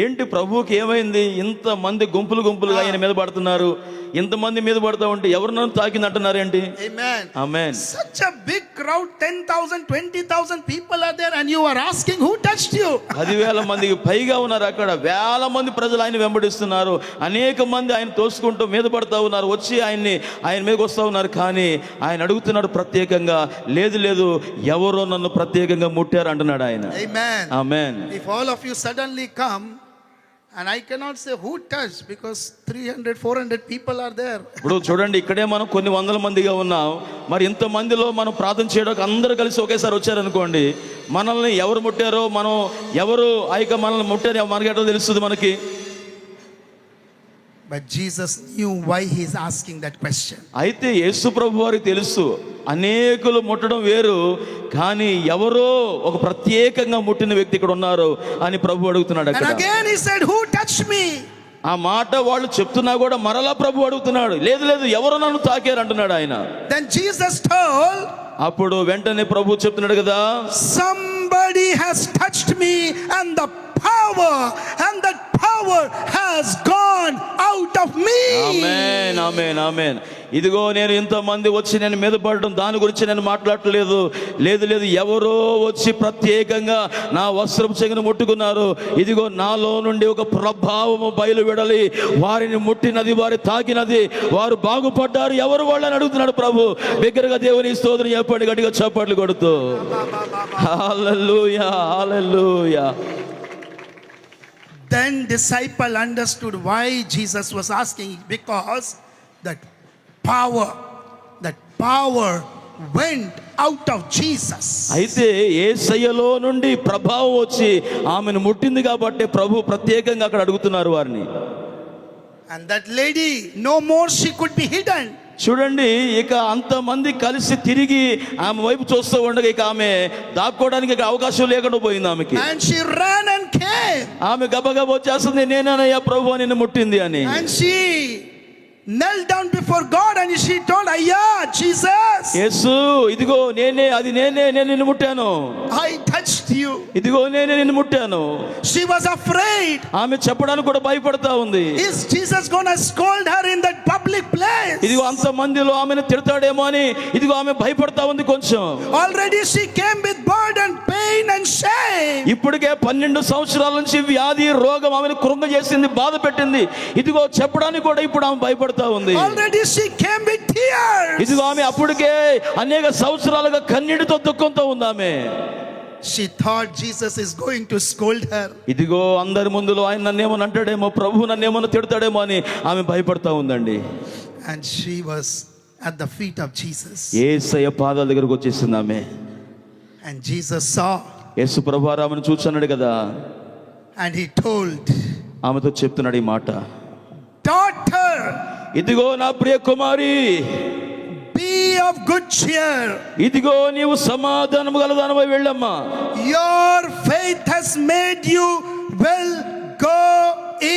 ఏంటి ప్రభువుకి ఏమైంది? ఇంత మంది గుంపులు గుంపులుగా ఆయన మీద పడుతున్నారు, ఇంతమంది మీద పడతా ఉంటే ఎవరు నన్ను తాకింది అంటున్నారు ఏంటి? Amen. Amen. Such a big crowd, 10,000, 20,000 people are there, and you are asking, "Who touched you?" 10,000 మందికి పైగా ఉన్నారు అక్కడ. వేల మంది ప్రజలు ఆయన వెంబడిస్తున్నారు, అనేక మంది ఆయన తోసుకుంటూ మీద పడతా ఉన్నారు, వచ్చి ఆయన మీదకి వస్తూ ఉన్నారు. కానీ ఆయన అడుగుతున్నాడు ప్రత్యేకంగా, లేదు లేదు ఎవరో నన్ను ప్రత్యేకంగా ముట్టారు అంటున్నాడు ఆయన. Amen. Amen. If all of you suddenly come, and I cannot say who touched, because 300, 400 people are there. ఇప్పుడు చూడండి, ఇక్కడే మనం కొన్ని వందల మందిగా ఉన్నాం, మరి ఇంత మందిలో మనం ప్రార్థన చేయడానికి అందరూ కలిసి ఒకేసారి వచ్చారనుకోండి, మనల్ని ఎవరు ముట్టారో, మనం ఎవరు మనల్ని ముట్టారో మనకి ఎట్లా తెలుస్తుంది మనకి? But Jesus knew why he is asking that question. అయితే యేసు ప్రభు వారికి తెలుసు, అనేకులు ముట్టడం వేరు, కానీ ఎవరో ఒక ప్రత్యేకంగా ముట్టిన వ్యక్తి ఇక్కడ ఉన్నారు అని ప్రభు అడుగుతున్నాడు And అక్కడ. again he said, "Who touched me?" ఆ మాట వాళ్ళు చెప్తున్నా కూడా మరలా ప్రభు అడుగుతున్నాడు, లేదు లేదు ఎవరు నన్ను తాకారు అంటున్నాడు ఆయన. Then Jesus told, అప్పుడు వెంటనే ప్రభు చెప్తున్నాడు కదా, "Somebody has touched me, and the power, and that power has gone out of me." ఆమేన్, ఆమేన్, ఆమేన్. ఇదిగో నేను ఇంతమంది వచ్చి నేను మీద పడడం దాని గురించి నేను మాట్లాడట్లేదు, లేదు లేదు ఎవరో వచ్చి ప్రత్యేకంగా నా వస్త్రపు చెంగును ముట్టుకున్నారు, ఇదిగో నాలో నుండి ఒక ప్రభావము బయలు విడలి వారిని ముట్టినది, వారి తాకినది, వారు బాగుపడ్డారు. ఎవరు వాళ్ళని అడుగుతున్నాడు ప్రభు. బిగ్గరగా దేవుని స్తోత్రం చెప్పండి, గట్టిగా చప్పట్లు కొడుతూ. హల్లెలూయా, హల్లెలూయా. Then disciple understood why Jesus was asking, because that power went out of Jesus. అయితే యేసయ్యలో నుండి ప్రభావం వచ్చి ఆమెను ముట్టింది కాబట్టి ప్రభు ప్రత్యేకంగా అక్కడ అడుగుతున్నారు వారిని. And that lady, no more she could be hidden. చూడండి, ఇక అంతమంది కలిసి తిరిగి ఆమె వైపు చూస్తూ ఉండగా ఇక ఆమె దాక్కోవడానికి ఇక అవకాశం లేకుండా పోయింది ఆమెకి. And she ran and came. ఆమె గబగబా వచ్చేస్తుంది, నేనేనయ్యా ప్రభు నిన్ను ముట్టింది అని. And she knelt down before God and she told, Ayya, Jesus, యేసు ఇదిగో నేనే నేను నిన్ను ముట్టాను, I touched you. ఇదిగో నేనే నిన్ను ముట్టాను. She was afraid. ఆమె చెప్పడానికి కూడా భయపడతా ఉంది. Is Jesus gonna scold her in that public place? ఇదిగో అంత మందిలో ఆమెను తిడతాడేమో అని ఇదిగో ఆమె భయపడతా ఉంది కొంచెం. Already she came with burden, pain and shame. ఇప్పటికే 12 సంవత్సరాల నుంచి వ్యాధి రోగం ఆమెను కృంగజేసింది, బాధ పెట్టింది. ఇదిగో చెప్పడానికి కూడా ఇప్పుడు ఆమె భయపడతా ఉంది. Already she came with tears. ఇదిగో ఆమె అప్పటికే అనేక సంవత్సరాలుగా కన్నీటితో దుఃఖంతో ఉంది ఆమె. She thought Jesus is going to scold her. ఇదిగో అందరి ముందులో ఆయన నన్నేమని అంటాడేమో, ప్రభు నన్నేమో తిడతాడేమో అని ఆమె భయపడతా ఉందండి. And she was at the feet of Jesus. యేసయ్య పాదాల దగ్గరకు వచ్చేసింది ఆమె. And Jesus saw యేసు ప్రభువారు ఆమెను చూస్తున్నాడు కదా, and he told, ఆమెతో చెప్తున్నాడు ఈ మాట, daughter, ఇదిగో నా ప్రియ కుమారి, be of good cheer. ఇదిగో నీవు సమాధానము గలదానమై వెళ్ళమ్మా. Your faith has made you well. Go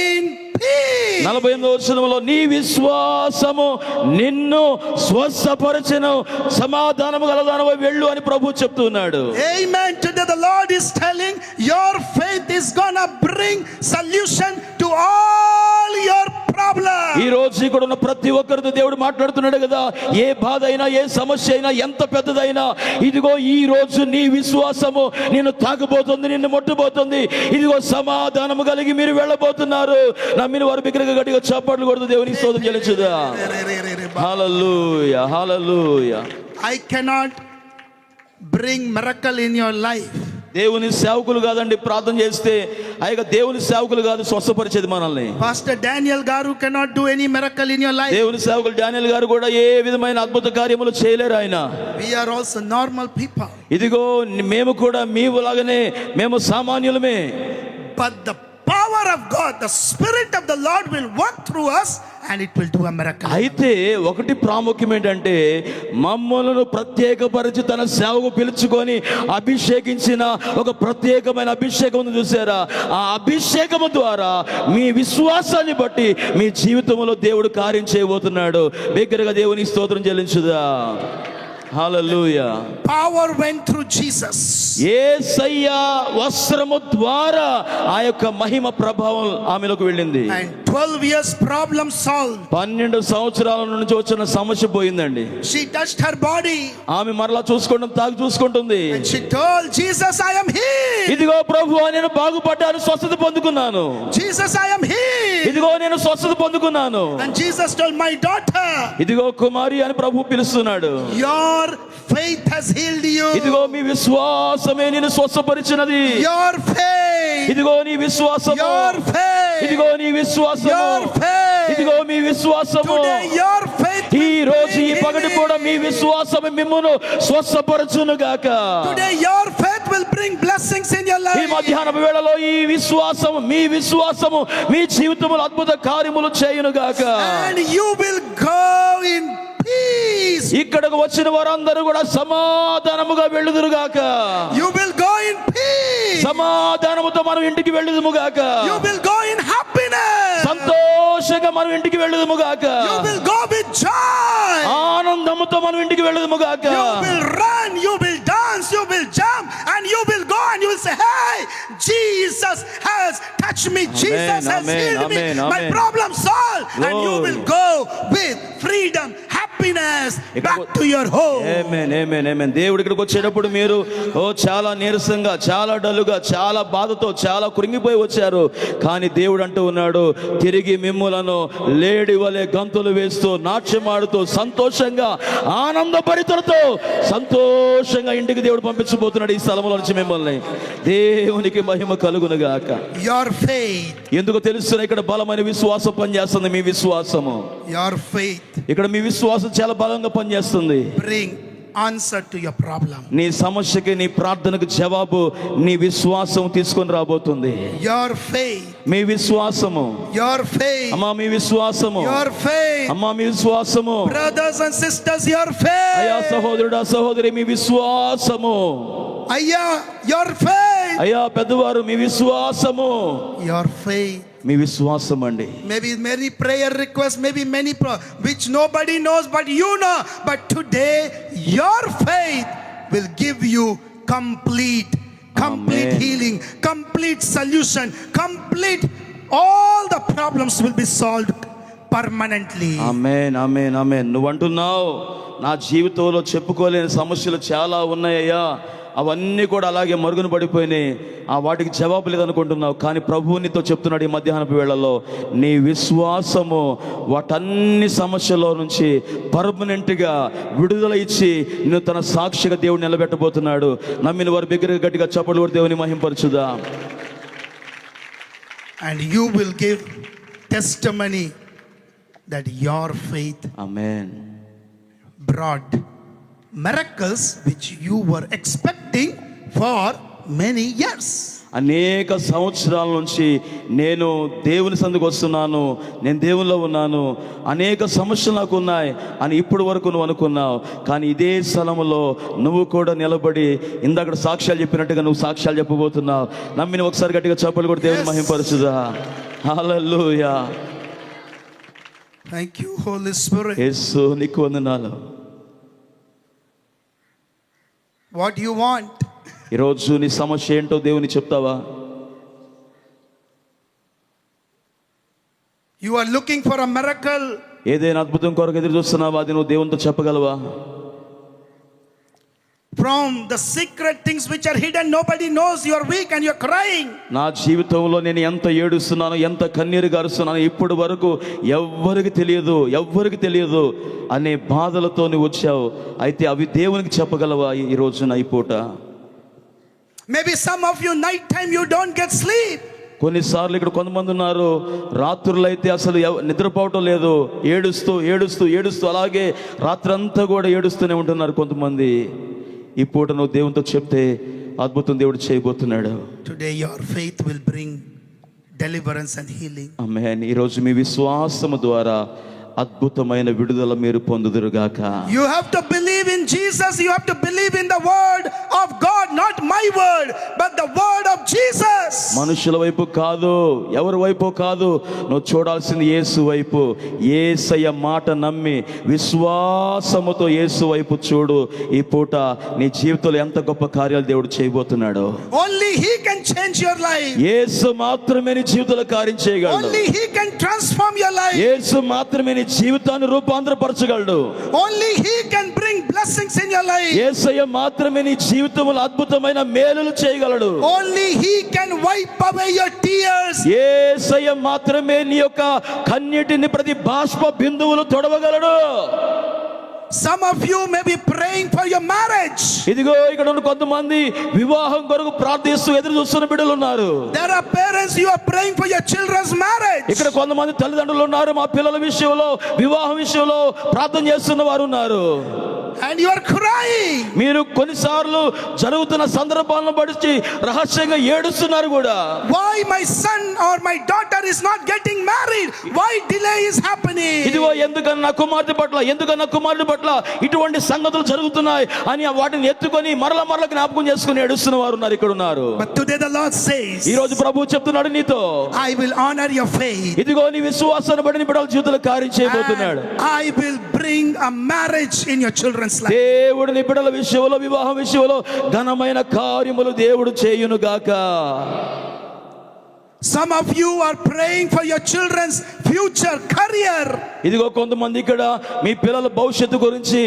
in peace. 48వ వచనంలో నీ విశ్వాసము నిన్ను స్వస్థపరచెను, సమాధానము గలదానమై వెళ్ళు అని ప్రభు చెప్తున్నాడు. Amen. Today the Lord is telling your faith is gonna bring solution to all your problems. ఈ రోజు ఇక్కడ ఉన్న ప్రతి ఒక్కరితో దేవుడు మాట్లాడుతున్నాడు కదా, ఏ బాధ అయినా ఏ సమస్య అయినా ఎంత పెద్దదైనా ఇదిగో ఈ రోజు నీ విశ్వాసము నిన్ను తాకబోతుంది, నిన్ను ముట్టబోతుంది. ఇదిగో సమాధానము కలిగి మీరు వెళ్ళబోతున్నారు. నమ్మిన వారు బిగ్గరగా గట్టిగా చప్పట్లు కొడుతూ దేవునికి స్తోత్రం చెల్లించుదా. హల్లెలూయా, హల్లెలూయా. I cannot bring miracle in your life. దేవుని సేవకులు కాదండి ప్రార్థన చేస్తే, అయ్యా దేవుని సేవకులు కాదు స్వస్థపరిచేది మనల్ని. Pastor Daniel Garu cannot do any miracle in your life. దేవుని సేవకులు డానియల్ గారు కూడా ఏ విధమైన అద్భుత కార్యములు చేయలేరు ఆయన. We are also normal people. ఇదిగో మేము కూడా మీలాగానే మేము సామాన్యులమే. But the power of God, the Spirit of the Lord will work through us and it will do a miracle. అయితే ఒకటి ప్రాముఖ్యం ఏంటంటే, మమ్మలను ప్రత్యేకపరిచి తన సేవకు పిలుచుకొని అభిషేకించిన ఒక ప్రత్యేకమైన అభిషేకం ఉంది చూసారా, ఆ అభిషేకము ద్వారా మీ విశ్వాసాన్ని బట్టి మీ జీవితంలో దేవుడు కార్యం చేయబోతున్నాడు. బిగ్గరగా దేవుని స్తోత్రం చెల్లించుదా. హల్లెలూయా. Power went through Jesus. యేసయ్య వస్త్రము ద్వారా ఆ యొక్క మహిమ ప్రభావం ఆమెలోకి వెళ్ళింది. And 12 years problem solved. 12 సంవత్సరాల నుంచి వచ్చిన సమస్య పోయిందండి. She touched her body. ఆమె మరలా చూసుకుంటుంది. And she told Jesus, I am healed. ఇదిగో ప్రభువా నేను బాగుపడ్డాను, స్వస్థత పొందుకున్నాను. Jesus, I am healed. ఇదిగో నేను స్వస్థత పొందుకున్నాను. And Jesus told, my daughter, ఇదిగో కుమారి అని ప్రభు పిలుస్తున్నాడు. your faith has healed you. ఇదిగో మీ విశ్వాసమే నిన్ను స్వస్థపరిచినది. Your faith. ఇదిగో నీ విశ్వాసము. Your faith. ఇదిగో నీ విశ్వాసము. Your faith. ఇదిగో మీ విశ్వాసము. Today your faith. ఈ రోజు ఈ పగటి కూడా మీ విశ్వాసము మిమ్మును స్వస్థపరచును గాక. Today your faith will bring blessings in your ఈ life. మధ్యాహ్న వేళలో ఈ విశ్వాసము మీ విశ్వాసము మీ జీవితంలో అద్భుత కార్యములు చేయును గాక. And you will go in peace. ఇక్కడకు వచ్చిన వారందరూ కూడా సమాధానముగా వెళ్ళుదురు గాక. You will go in peace. సమాధానముతో మనం ఇంటికి వెళ్ళుదుము గాక. You will go in happiness. సంతోషంగా మనం ఇంటికి వెళ్ళుదుము గాక. You will go with joy. ఆనందముతో మనం ఇంటికి వెళ్ళుదుము గాక. You will run, you will dance, you will jump, and you will go and you will say, hey, Jesus has touched me. Jesus has healed me. My problem solved. And you will go with freedom, happiness back to your home. ఆమేన్, ఆమేన్, ఆమేన్. దేవుడి ఇక్కడికి వచ్చేటప్పుడు మీరు చాలా నీరసంగా, చాలా డల్లుగా, చాలా బాధతో, చాలా కృంగిపోయి వచ్చారు. కానీ దేవుడు అంటూ ఉన్నాడు, తిరిగి మిమ్ములను లేడి వలె గంతులు వేస్తూ, నాట్యమాడుతూ, సంతోషంగా, ఆనందభరితులతో సంతోషంగా ఇంటికి దేవుడు పంపించబోతున్నాడు ఈ స్థలంలో నుంచి మిమ్మల్ని. దేవునికి మహిమ కలుగును గాక. Your faith. ఎందుకు తెలుస్తున్నా ఇక్కడ బలమైన విశ్వాసం పనిచేస్తుంది. మీ విశ్వాసము, Your faith ఇక్కడ మీ విశ్వాసం చాలా బలంగా పనిచేస్తుంది. bring answer to your problem. నీ సమస్యకి, నీ ప్రార్థనకు జవాబు నీ విశ్వాసం తీసుకొని రాబోతుంది. Your faith. మీ విశ్వాసము. Your faith. అమ్మా మీ విశ్వాసము. Your faith. అమ్మా మీ విశ్వాసము. Brothers and sisters, your faith. అయ్యా సహోదరుడా సహోదరి మీ విశ్వాసము. Ayya, your faith. అయ్యా పెద్దవారు మీ విశ్వాసము. Your faith. మీ విశ్వాసం అండి. Maybe many prayer requests, maybe many which nobody knows but you know. But today your faith will give you complete Amen. healing, complete solution, complete, all the problems will be solved permanently. ఆమేన్, ఆమేన్, ఆమేన్. నువ్వు అంటున్నావు నా జీవితంలో చెప్పుకోలేని సమస్యలు చాలా ఉన్నాయ్యా, అవన్నీ కూడా అలాగే మరుగున పడిపోయినాయి, ఆ వాటికి జవాబు లేదనుకుంటున్నావు. కానీ ప్రభువు నీతో చెప్తున్నాడు ఈ మధ్యాహ్నపు వేళలో, నీ విశ్వాసము వాటన్ని సమస్యల నుంచి పర్మనెంట్గా విడుదల ఇచ్చి నిన్ను తన సాక్షిగా దేవుడు నిలబెట్టబోతున్నాడు. నమ్మిన వారి దగ్గర గట్టిగా చప్పట్లు కొట్టి దేవుని మహింపరచుదా. And you will give testimony that your faith amen brought miracles which you were expecting for many years. అనేక సంవత్సరాల నుంచి నేను దేవుని సందుకు వస్తున్నాను, నేను దేవునిలో ఉన్నాను, అనేక సమస్యలు నాకు ఉన్నాయి అని ఇప్పుడు వరకు నువ్వు అనుకున్నావు. కానీ ఇదే స్థలంలో నువ్వు కూడా నిలబడి ఇందాక సాక్ష్యాలు చెప్పినట్టుగా నువ్వు సాక్ష్యాలు చెప్పబోతున్నావు. నమ్మిన ఒకసారి గట్టిగా చప్పట్లు కూడా దేవుని మహింపరచుదా. హల్లెలూయా. Thank you, Holy Spirit. యేసు నీకు వందనాలు. What you want? ఈరోజు నీ సమస్య ఏంటో దేవుని చెప్తావా? You are looking for a miracle. ఏదైనా అద్భుతం కొరకు ఎదురు చూస్తున్నావా? అది నువ్వు దేవునితో చెప్పగలవా? From the secret things which are hidden, nobody knows, you are weak and you are crying. నా జీవితంలో నేను ఎంత ఏడుస్తున్నాను, ఎంత కన్నీరు గారుస్తున్నాను, ఇప్పటి వరకు ఎవ్వరికి తెలియదు అనే బాధలతో నువ్వు వచ్చావు. అయితే అవి దేవునికి చెప్పగలవా ఈ రోజున ఈ పూట? Maybe some of you night time you don't get sleep. కొన్నిసార్లు ఇక్కడ కొంతమంది ఉన్నారు, రాత్రులు అయితే అసలు నిద్రపోవటం లేదు, ఏడుస్తూ అలాగే రాత్రంతా కూడా ఏడుస్తూనే ఉంటున్నారు కొంతమంది. ఈ పూట నువ్వు దేవునితో చెప్తే అద్భుతం దేవుడు చేయబోతున్నాడు. Today your faith will bring deliverance and healing. ఆమేన్. ఈ రోజు మీ విశ్వాసము ద్వారా అద్భుతమైన విడుదల మీరు పొందుదురుగాక. You have to believe in Jesus. You have to believe in the word of God, not my word, but the word of Jesus. మనుషుల వైపు కాదు, ఎవరి వైపు కాదు, నువ్వు చూడాల్సింది యేసు వైపు. యేసయ్య మాట నమ్మి విశ్వాసముతో యేసు వైపు చూడు. ఈ పూట నీ జీవితంలో ఎంత గొప్ప కార్యాలు దేవుడు చేయబోతున్నాడు. Only he can change your life. యేసు మాత్రమే నీ జీవితంలో కార్యం చేయగలడు. Only he can transform your life. యేసు మాత్రమే నీ జీవితాన్ని రూపాంతరపరచగలడు. Only he can bring blessings in your life. యేసయ్య మాత్రమే నీ జీవితంలో అద్భుతమైన మేలులు చేయగలడు. Only he can wipe away your tears. యేసయ్య మాత్రమే నీ యొక్క కన్నీటిని ప్రతి బాష్ప బిందువులు తొడవగలడు. Some of you may be praying for your marriage. ఇదిగో ఇక్కడ ఉన్న కొంతమంది వివాహం కొరకు ప్రార్థిస్తూ ఎదురు చూస్తున్న బిడ్డలు ఉన్నారు. There are parents, you are praying for your children's marriage. ఇక్కడ కొంతమంది తల్లిదండ్రులు ఉన్నారు, మా పిల్లల విషయంలో వివాహం విషయంలో ప్రార్థన చేస్తున్న వారు ఉన్నారు. And you are crying. మీరు కొన్నిసార్లు జరుగుతున్న సందర్భాలను బట్టి రహస్యంగా ఏడుస్తున్నారు కూడా. Why my son or my daughter is not getting married? Why delay is happening? ఇదిగో ఎందుకన్నా కుమార్తె పట్ల ఇటువంటి సంగతులు జరుగుతున్నాయి అని వాటిని ఎత్తుకొని మరల జ్ఞాపకం చేసుకుని ఏడుస్తున్న వారు ఉన్నారు, ఇక్కడ ఉన్నారు. But today the Lord says, ఈ రోజు ప్రభువు చెప్తున్నాడు నీతో, I will honor your faith. ఇదిగో నీ విశ్వాసాన్ని బట్టి నీ బిడ్డల జీవితంలో కార్యం చేయబోతున్నాడు. And I will bring a marriage in your children's life. దేవుడు నీ బిడ్డల విషయంలో వివాహం విషయంలో ఘనమైన కార్యములు దేవుడు చేయును గాక. Some of you are praying for your children's future career. ఇదిగో కొంతమంది ఇక్కడ మీ పిల్లల భవిష్యత్తు గురించి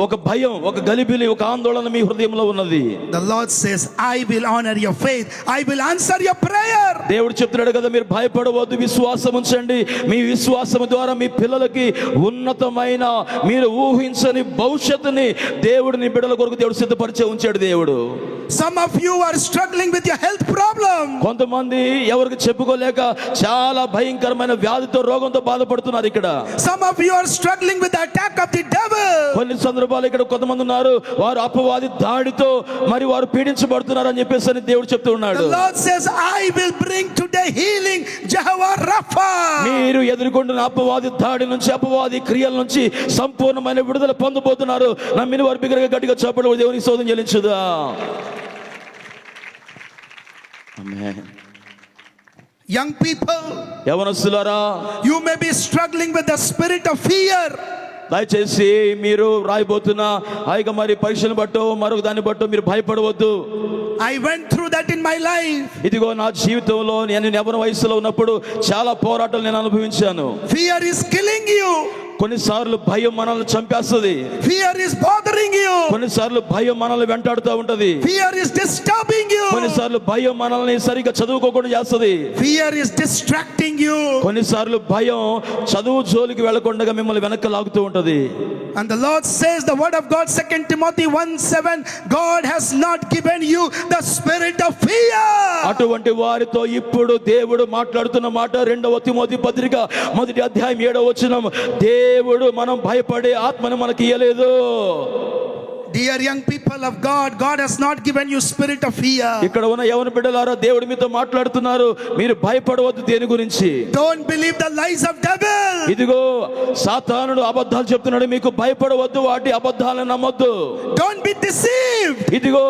ఒక భయం, ఒక గలిబిలి, ఒక ఆందోళన మీ హృదయంలో ఉన్నది. The Lord says, I will honor your faith. I will answer your prayer. దేవుడు చెప్తున్నాడు కదా, మీరు భయపడవద్దు, విశ్వాసం ఉంచండి. మీ విశ్వాసం ద్వారా మీ పిల్లలకి ఉన్నతమైన మీరు ఊహించని భవిష్యత్తుని దేవుడు నీ బిడ్డల కొరకు దేవుడు సిద్ధపరిచే ఉంచాడు దేవుడు. Some of you are struggling with your health problem. కొంతమంది ఎవరికి చెప్పుకోలేక చాలా భయంకరమైన వ్యాధితో రోగంతో బాధపడుతున్నారు ఇక్కడ. Some of you are struggling with the attack of the devil. కొన్ని సందర్భాలు ఇక్కడ కొంతమంది ఉన్నారు, వారు అపవాది దాడితో మరి వారు పీడించబడుతున్నారు అని చెప్పేసి దేవుడు చెప్తూ ఉన్నాడు. The Lord says, I will bring today healing, Jehovah Rapha. మీరు ఎదుర్కొంటున్న అపవాది దాడి నుంచి, అపవాది క్రియల నుంచి సంపూర్ణమైన విడుదల పొందబోతున్నారు. నమ్మిన వారి బిగ్గరగా గట్టిగా చప్పట్లు దేవునికి స్తోత్రం చెల్లించుదా. ఆమేన్. Young people, యవనస్తులారా, you may be struggling with the spirit of fear. దయచేసి మీరు రాయబోతున్న ఆ యొక్క మరి పరీక్షను బట్టో మరొక దాన్ని బట్టో మీరు భయపడవద్దు. I went through that in my life. ఇదిగో నా జీవితంలో నేను యవ్వన వయసులో ఉన్నప్పుడు చాలా పోరాటాలు నేను అనుభవించాను. Fear is killing you. కొన్నిసార్లు భయం మనల్ని చంపేస్తుంది. Fear is bothering you. కొన్నిసార్లు భయం మనల్ని వెంటాడుతూ ఉంటది. Fear is disturbing you. కొన్నిసార్లు భయం మనల్ని సరిగ్గా చదువుకోకుండా చేస్తుంది. Fear is distracting you. కొన్నిసార్లు భయం చదువు జోలికి వెళ్లకుండా మిమ్మల్ని వెనక్కి లాగుతూ ఉంటది. And the Lord says, the word of God, 2 Timothy 1:7, God has not given you the spirit of fear. అటువంటి వారితో ఇప్పుడు దేవుడు మాట్లాడుతున్న మాట 2 తిమోతి పత్రిక 1 అధ్యాయం 7వ వచనం, దేవుడు మనం భయపడే ఆత్మను మనకి ఇయ్యలేదు. Dear young people of God, God has not given you spirit of fear. ఇక్కడ ఉన్న యవన బిడ్డలారా, దేవుడు మీతో మాట్లాడుతున్నారు, మీరు భయపడవద్దు దేని గురించి. Don't believe the lies of devil. ఇదిగో సాతానుడు అబద్ధాలు చెప్తున్నాడు, మీకు భయపడవద్దు, వాటి అబద్ధాలను నమ్మొద్దు. Don't be deceived. ఇదిగో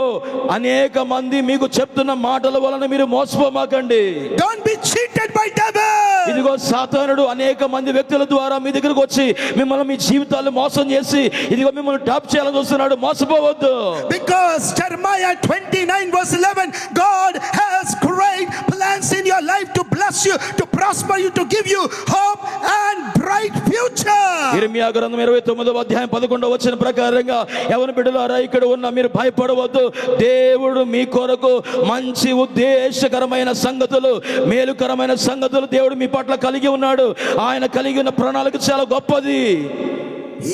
అనేక మంది మీకు చెప్తున్న మాటల వలన మీరు మోసపోమాకండి. Don't be cheated by devil. ఇదిగో సాతానుడు అనేక మంది వ్యక్తుల ద్వారా మీ దగ్గరకు వచ్చి మిమ్మల్ని మీ జీవితాలు మోసం చేసి ఇదిగో మిమ్మల్ని టాప్ చేయాలని చూస్తున్నాడు. మోసపోవద్దు. Because Jeremiah 29:11, God has great plans in your life to bless you, to prosper you, to give you hope and bright future. ఇర్మియా గ్రంథం 29వ అధ్యాయం 11వ వచనం ప్రకారంగా యవన బిడ్డలారా, ఇక్కడ ఉన్న మీరు భయపడవద్దు, దేవుడు మీ కొరకు మంచి ఉద్దేశకరమైన సంగతులు, మేలుకరమైన సంగతులు దేవుడు మీ పట్ల కలిగి ఉన్నాడు. ఆయన కలిగి ఉన్న ప్రణాళిక చాలా గొప్పది.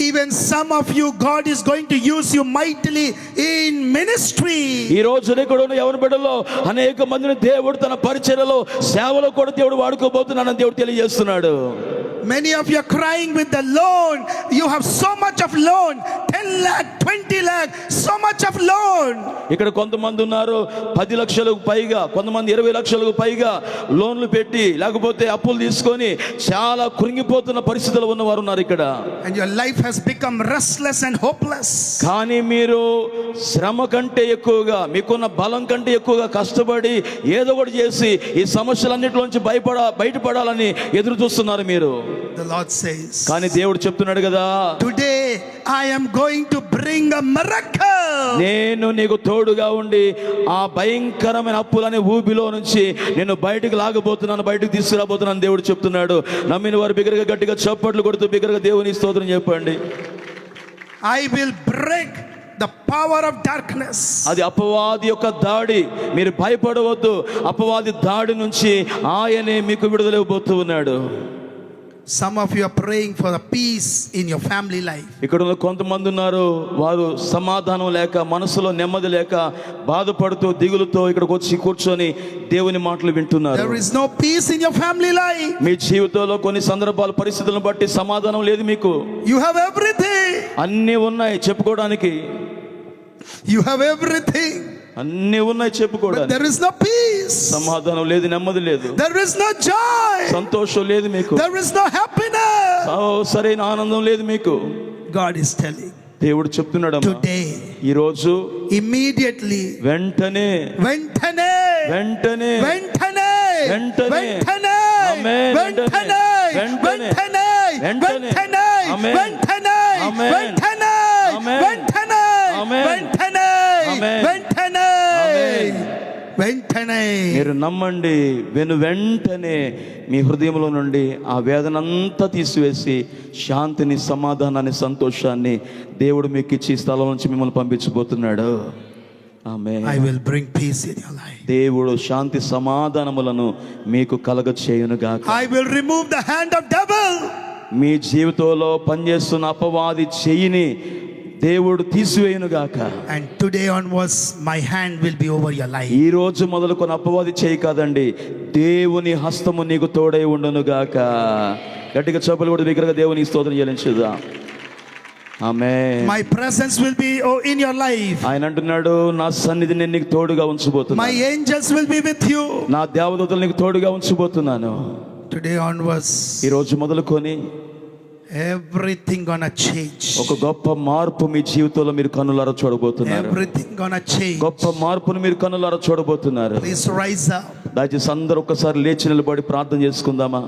Even some of you, God is going to use you mightily in ministry. ఈ రోజు ఇక్కడ ఉన్న యవన బిడ్డల్లో అనేక మందిని దేవుడు తన పరిచర్యలో సేవలో కూడా దేవుడు వాడుకోబోతున్నాడని దేవుడు తెలియజేస్తున్నాడు. Many of you are crying with the loan. You have so much of loan, 10 lakh, 20 lakh, so much of loan. ఇక్కడ కొంతమంది ఉన్నారు 10 లక్షలకు పైగా, కొంతమంది 20 లక్షలకు పైగా లోన్లు పెట్టి లేకపోతే అప్పులు తీసుకొని చాలా కృంగిపోతున్న పరిస్థితుల్లో ఉన్నవారు ఉన్నారు ఇక్కడ. And your life has become restless and hopeless. కానీ మీరు శ్రమ కంటే ఎక్కువగా, మీకున్న బలం కంటే ఎక్కువగా కష్టపడి ఏదో ఒకటి చేసి ఈ సమస్యలన్నిటిలోంచి బయటపడాలని ఎదురు చూస్తున్నారు మీరు. The Lord says, కానీ దేవుడు చెప్తున్నాడు కదా, today I am going to bring a miracle. నేను నీకు తోడుగా ఉండి ఆ భయంకరమైన అప్పులనే ఊబిలో నుంచి నేను బయటికి లాగబోతున్నాను, బయటికి తీసుకురాబోతున్నాను దేవుడు చెప్తున్నాడు. నమ్మిన వారు బిగ్గరగా గట్టిగా చప్పట్లు కొడుతూ బిగ్గరగా దేవుని స్తోత్రం చెప్పండి. I will break the power of darkness. అది అపవాది యొక్క దాడి. మీరు భయపడవద్దు, అపవాది దాడి నుంచి ఆయనే మీకు విడుదల ఇవ్వబోతూ ఉన్నాడు. Some of you are praying for the peace in your family life. ఇక్కడ కొంతమంది ఉన్నారు, వారు సమాధానం లేక, మనసులో నెమ్మది లేక, బాధపడుతూ దిగులుతో ఇక్కడికి వచ్చి కూర్చొని దేవుని మాటలు వింటున్నారు. There is no peace in your family life. మీ జీవితంలో కొన్ని సందర్భాలు, పరిస్థితులను బట్టి సమాధానం లేదు మీకు. You have everything. అన్నీ ఉన్నాయి చెప్పుకోవడానికి. You have everything. అన్నీ ఉన్నాయి But చెప్పుకోవడానికి. there is no peace. సమాధానం లేదు, నెమ్మది లేదు, There is no joy. సంతోషం లేదు మీకు, There is no happiness. సరైన ఆనందం లేదు మీకు. God is telling, దేవుడు చెప్తున్నాడు, today, ఈ రోజు immediately, వెంటనే వెంటనే, వెంటనే వెంటనే, వెంటనే, వెంటనే, ఆమేన్, వెంటనే, వెంటనే, వెంటనే, వెంటనే, వెంటనే, ఆమేన్, వెంటనే, ఆమేన్, వెంటనే, ఆమేన్, వెంటనే, ఆమేన్, వెంటనే, ఆమేన్, వెంటనే, ఆమేన్. వెంటనే. మీరు నమ్మండి, వెంటనే మీ హృదయంలో నుండి ఆ వేదనంతా తీసివేసి శాంతిని, సమాధానాన్ని, సంతోషాన్ని దేవుడు మీకు ఇచ్చి ఈ స్థలం నుంచి మిమ్మల్ని పంపించబోతున్నాడు. ఆమేన్. I will bring peace in your life. దేవుడు శాంతి సమాధానములను మీకు కలగ చేయునుగాక. I will remove the hand of devil. మీ జీవితంలో పనిచేస్తున్న అపవాది చెయ్యిని దేవుడు తీసివేయునుగాక. And today onwards my hand will be over your life. ఈ రోజు మొదలుకొని అపవాది చేయి కాదండి, దేవుని హస్తము నీకు తోడై ఉండునుగాక. గట్టిగా చప్పట్లు కొట్టి బిగ్గరగా దేవుని స్తోత్రం చెల్లించుదాం. ఆమేన్. My presence will be in your life. ఆయన అంటున్నాడు, నా సన్నిధి నేను నీకు తోడుగా ఉంచబోతున్నాను, My angels will be with you. నా దేవదూతలు నీకు తోడుగా ఉంచబోతున్నాను. Today onwards ఈ రోజు మొదలుకొని everything gonna change. ఒక గొప్ప మార్పు మీ జీవితంలో మీరు కన్నులారా చూడబోతున్నారు. Everything gonna change. గొప్ప మార్పును మీరు కన్నులారా చూడబోతున్నారు. Please rise up. దయచేసి అందరూ ఒక్కసారి లేచి నిలబడి ప్రార్థన చేసుకుందామా?